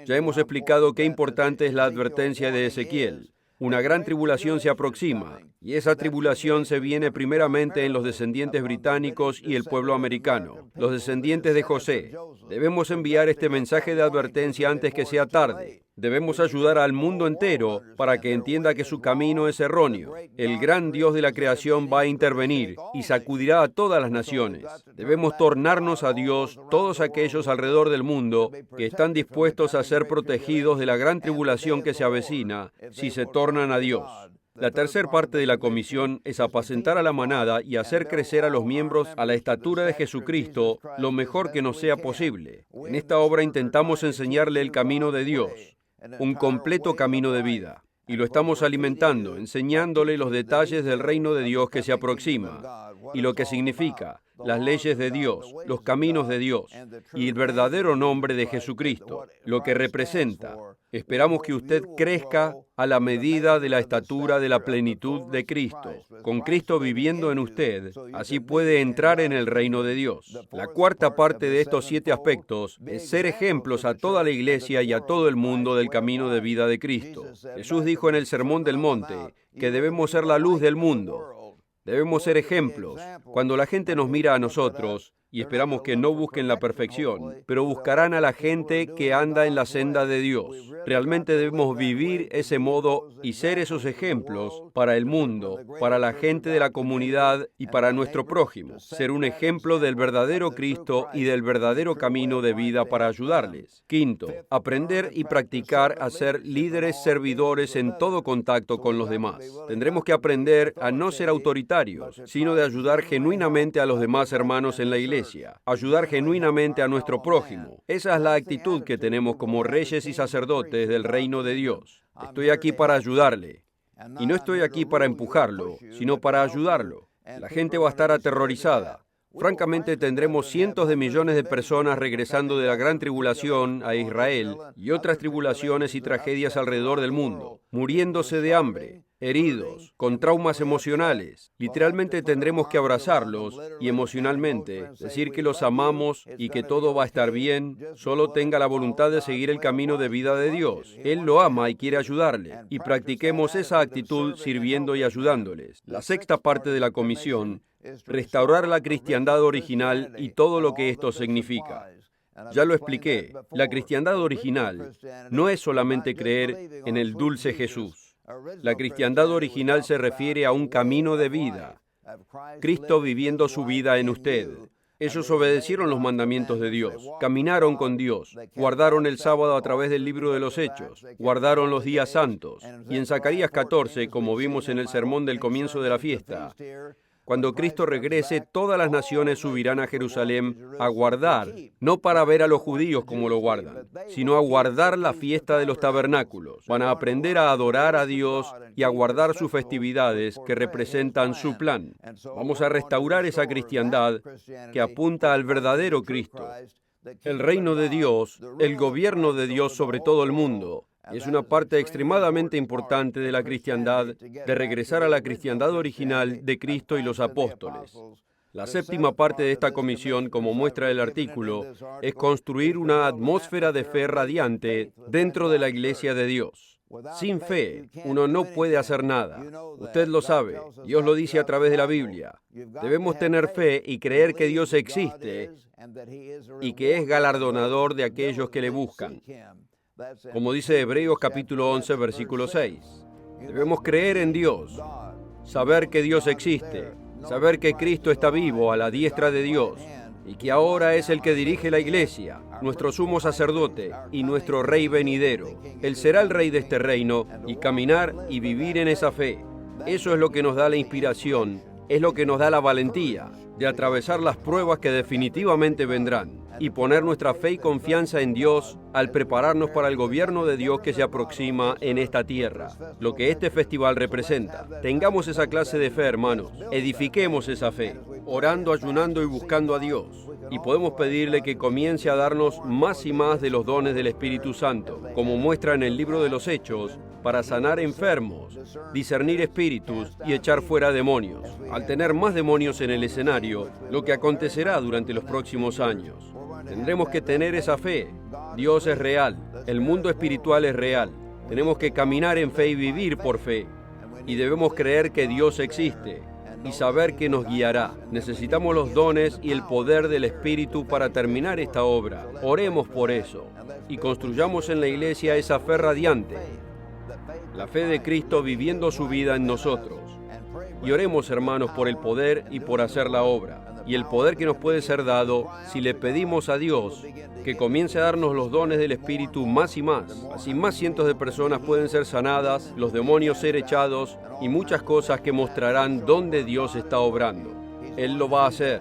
Ya hemos explicado qué importante es la advertencia de Ezequiel. Una gran tribulación se aproxima, y esa tribulación se viene primeramente en los descendientes británicos y el pueblo americano, los descendientes de José. Debemos enviar este mensaje de advertencia antes que sea tarde. Debemos ayudar al mundo entero para que entienda que su camino es erróneo. El gran Dios de la creación va a intervenir y sacudirá a todas las naciones. Debemos tornarnos a Dios, todos aquellos alrededor del mundo que están dispuestos a ser protegidos de la gran tribulación que se avecina si se tornan a Dios. La tercera parte de la comisión es apacentar a la manada y hacer crecer a los miembros a la estatura de Jesucristo lo mejor que nos sea posible. En esta obra intentamos enseñarle el camino de Dios, un completo camino de vida. Y lo estamos alimentando, enseñándole los detalles del reino de Dios que se aproxima, y lo que significa, las leyes de Dios, los caminos de Dios, y el verdadero nombre de Jesucristo, lo que representa. Esperamos que usted crezca a la medida de la estatura de la plenitud de Cristo. Con Cristo viviendo en usted, así puede entrar en el reino de Dios. La cuarta parte de estos 7 aspectos es ser ejemplos a toda la iglesia y a todo el mundo del camino de vida de Cristo. Jesús dijo en el Sermón del Monte que debemos ser la luz del mundo. Debemos ser ejemplos. Cuando la gente nos mira a nosotros, y esperamos que no busquen la perfección, pero buscarán a la gente que anda en la senda de Dios. Realmente debemos vivir ese modo y ser esos ejemplos para el mundo, para la gente de la comunidad y para nuestro prójimo. Ser un ejemplo del verdadero Cristo y del verdadero camino de vida para ayudarles. Quinto, aprender y practicar a ser líderes servidores en todo contacto con los demás. Tendremos que aprender a no ser autoritarios, sino de ayudar genuinamente a los demás hermanos en la iglesia. Ayudar genuinamente a nuestro prójimo. Esa es la actitud que tenemos como reyes y sacerdotes del reino de Dios. Estoy aquí para ayudarle. Y no estoy aquí para empujarlo, sino para ayudarlo. La gente va a estar aterrorizada. Francamente, tendremos cientos de millones de personas regresando de la gran tribulación a Israel y otras tribulaciones y tragedias alrededor del mundo, muriéndose de hambre, heridos, con traumas emocionales. Literalmente tendremos que abrazarlos y emocionalmente decir que los amamos y que todo va a estar bien, solo tenga la voluntad de seguir el camino de vida de Dios. Él lo ama y quiere ayudarle, y practiquemos esa actitud sirviendo y ayudándoles. La sexta parte de la comisión: restaurar la cristiandad original y todo lo que esto significa. Ya lo expliqué, la cristiandad original no es solamente creer en el dulce Jesús. La cristiandad original se refiere a un camino de vida, Cristo viviendo su vida en usted. Ellos obedecieron los mandamientos de Dios, caminaron con Dios, guardaron el sábado a través del libro de los Hechos, guardaron los días santos. Y en Zacarías 14, como vimos en el sermón del comienzo de la fiesta, cuando Cristo regrese, todas las naciones subirán a Jerusalén a guardar, no para ver a los judíos como lo guardan, sino a guardar la fiesta de los tabernáculos. Van a aprender a adorar a Dios y a guardar sus festividades que representan su plan. Vamos a restaurar esa cristiandad que apunta al verdadero Cristo, el reino de Dios, el gobierno de Dios sobre todo el mundo. Y es una parte extremadamente importante de la cristiandad, de regresar a la cristiandad original de Cristo y los apóstoles. La séptima parte de esta comisión, como muestra el artículo, es construir una atmósfera de fe radiante dentro de la iglesia de Dios. Sin fe, uno no puede hacer nada. Usted lo sabe, Dios lo dice a través de la Biblia. Debemos tener fe y creer que Dios existe y que es galardonador de aquellos que le buscan. Como dice Hebreos capítulo 11, versículo 6. Debemos creer en Dios, saber que Dios existe, saber que Cristo está vivo a la diestra de Dios y que ahora es el que dirige la iglesia, nuestro sumo sacerdote y nuestro rey venidero. Él será el rey de este reino y caminar y vivir en esa fe. Eso es lo que nos da la inspiración, es lo que nos da la valentía de atravesar las pruebas que definitivamente vendrán y poner nuestra fe y confianza en Dios al prepararnos para el gobierno de Dios que se aproxima en esta tierra, lo que este festival representa. Tengamos esa clase de fe, hermanos. Edifiquemos esa fe, orando, ayunando y buscando a Dios. Y podemos pedirle que comience a darnos más y más de los dones del Espíritu Santo, como muestra en el libro de los Hechos, para sanar enfermos, discernir espíritus y echar fuera demonios. Al tener más demonios en el escenario, lo que acontecerá durante los próximos años. Tendremos que tener esa fe. Dios es real, el mundo espiritual es real. Tenemos que caminar en fe y vivir por fe. Y debemos creer que Dios existe y saber que nos guiará. Necesitamos los dones y el poder del Espíritu para terminar esta obra. Oremos por eso y construyamos en la iglesia esa fe radiante, la fe de Cristo viviendo su vida en nosotros. Y oremos, hermanos, por el poder y por hacer la obra, y el poder que nos puede ser dado si le pedimos a Dios que comience a darnos los dones del Espíritu más y más. Así más cientos de personas pueden ser sanadas, los demonios ser echados y muchas cosas que mostrarán dónde Dios está obrando. Él lo va a hacer.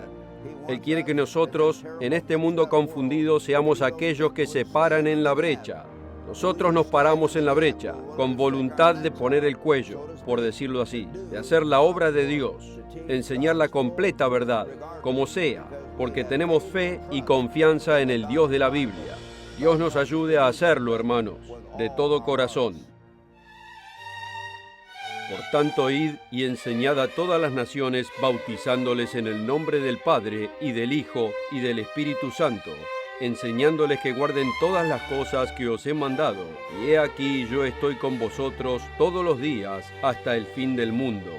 Él quiere que nosotros, en este mundo confundido, seamos aquellos que se paran en la brecha. Nosotros nos paramos en la brecha, con voluntad de poner el cuello, por decirlo así, de hacer la obra de Dios, enseñar la completa verdad, como sea, porque tenemos fe y confianza en el Dios de la Biblia. Dios nos ayude a hacerlo, hermanos, de todo corazón. Por tanto, id y enseñad a todas las naciones, bautizándoles en el nombre del Padre, y del Hijo, y del Espíritu Santo, enseñándoles que guarden todas las cosas que os he mandado. Y he aquí yo estoy con vosotros todos los días hasta el fin del mundo.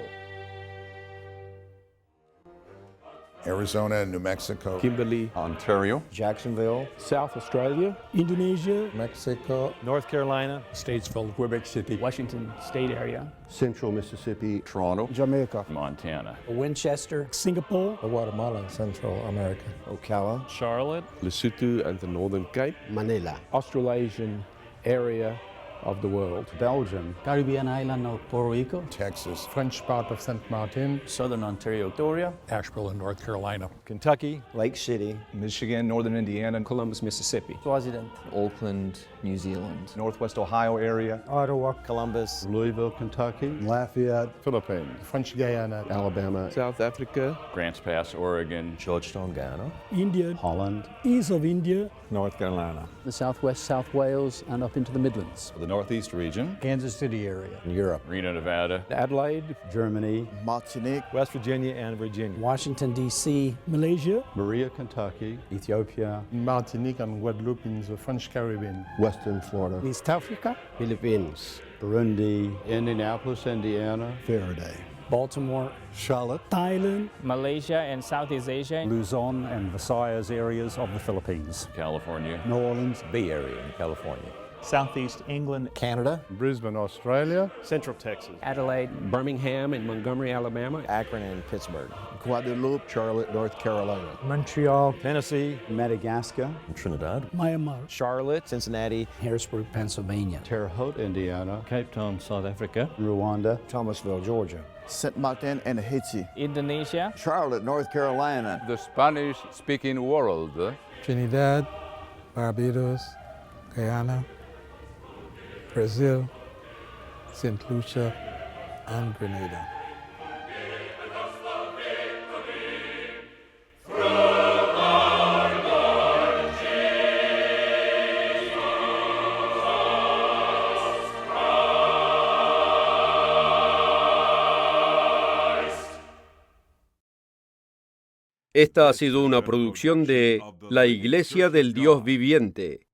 Arizona, New Mexico, Kimberley, Ontario, Jacksonville, South Australia, Indonesia, Mexico, North Carolina, Statesville, Quebec City, Washington State area, Central Mississippi, Toronto, Jamaica, Montana, Winchester, Singapore, Guatemala, Central America, Ocala, Charlotte, Lesotho and the Northern Cape, Manila, Australasian area of the world, Belgium, Caribbean island of Puerto Rico, Texas, French part of St. Martin, Southern Ontario, Victoria, Asheville in North Carolina, Kentucky, Lake City, Michigan, Northern Indiana, Columbus, Mississippi, Swaziland, Auckland, New Zealand, Northwest Ohio area, Ottawa, Columbus, Louisville, Kentucky, Lafayette, Philippines, French Guyana, Alabama, South Africa, Grants Pass, Oregon, Georgetown, Ghana, India, Holland, east of India, North Carolina, the Southwest, South Wales, and up into the Midlands. the Northeast region, Kansas City area, Europe, Reno, Nevada, Adelaide, Germany, Martinique, West Virginia, and Virginia. Washington, D.C., Malaysia, Maria, Kentucky, Ethiopia, Martinique and Guadeloupe in the French Caribbean, Western Florida, East Africa, Philippines, Burundi, Indianapolis, Indiana, Faraday, Baltimore, Charlotte, Thailand, Malaysia and Southeast Asia, Luzon and Visayas areas of the Philippines, California, New Orleans, Bay Area in California, Southeast England, Canada, Brisbane, Australia, Central Texas, Adelaide, Birmingham and Montgomery, Alabama, Akron and Pittsburgh, Guadeloupe, Charlotte, North Carolina, Montreal, Tennessee, Madagascar, Trinidad, Myanmar, Charlotte, Cincinnati, Harrisburg, Pennsylvania, Terre Haute, Indiana, Cape Town, South Africa, Rwanda, Thomasville, Georgia, St. Martin and Haiti, Indonesia, Charlotte, North Carolina, the Spanish-speaking world, Trinidad, Barbados, Guyana, Brazil, St. Lucia, and Grenada. Esta ha sido una producción de La Iglesia del Dios Viviente.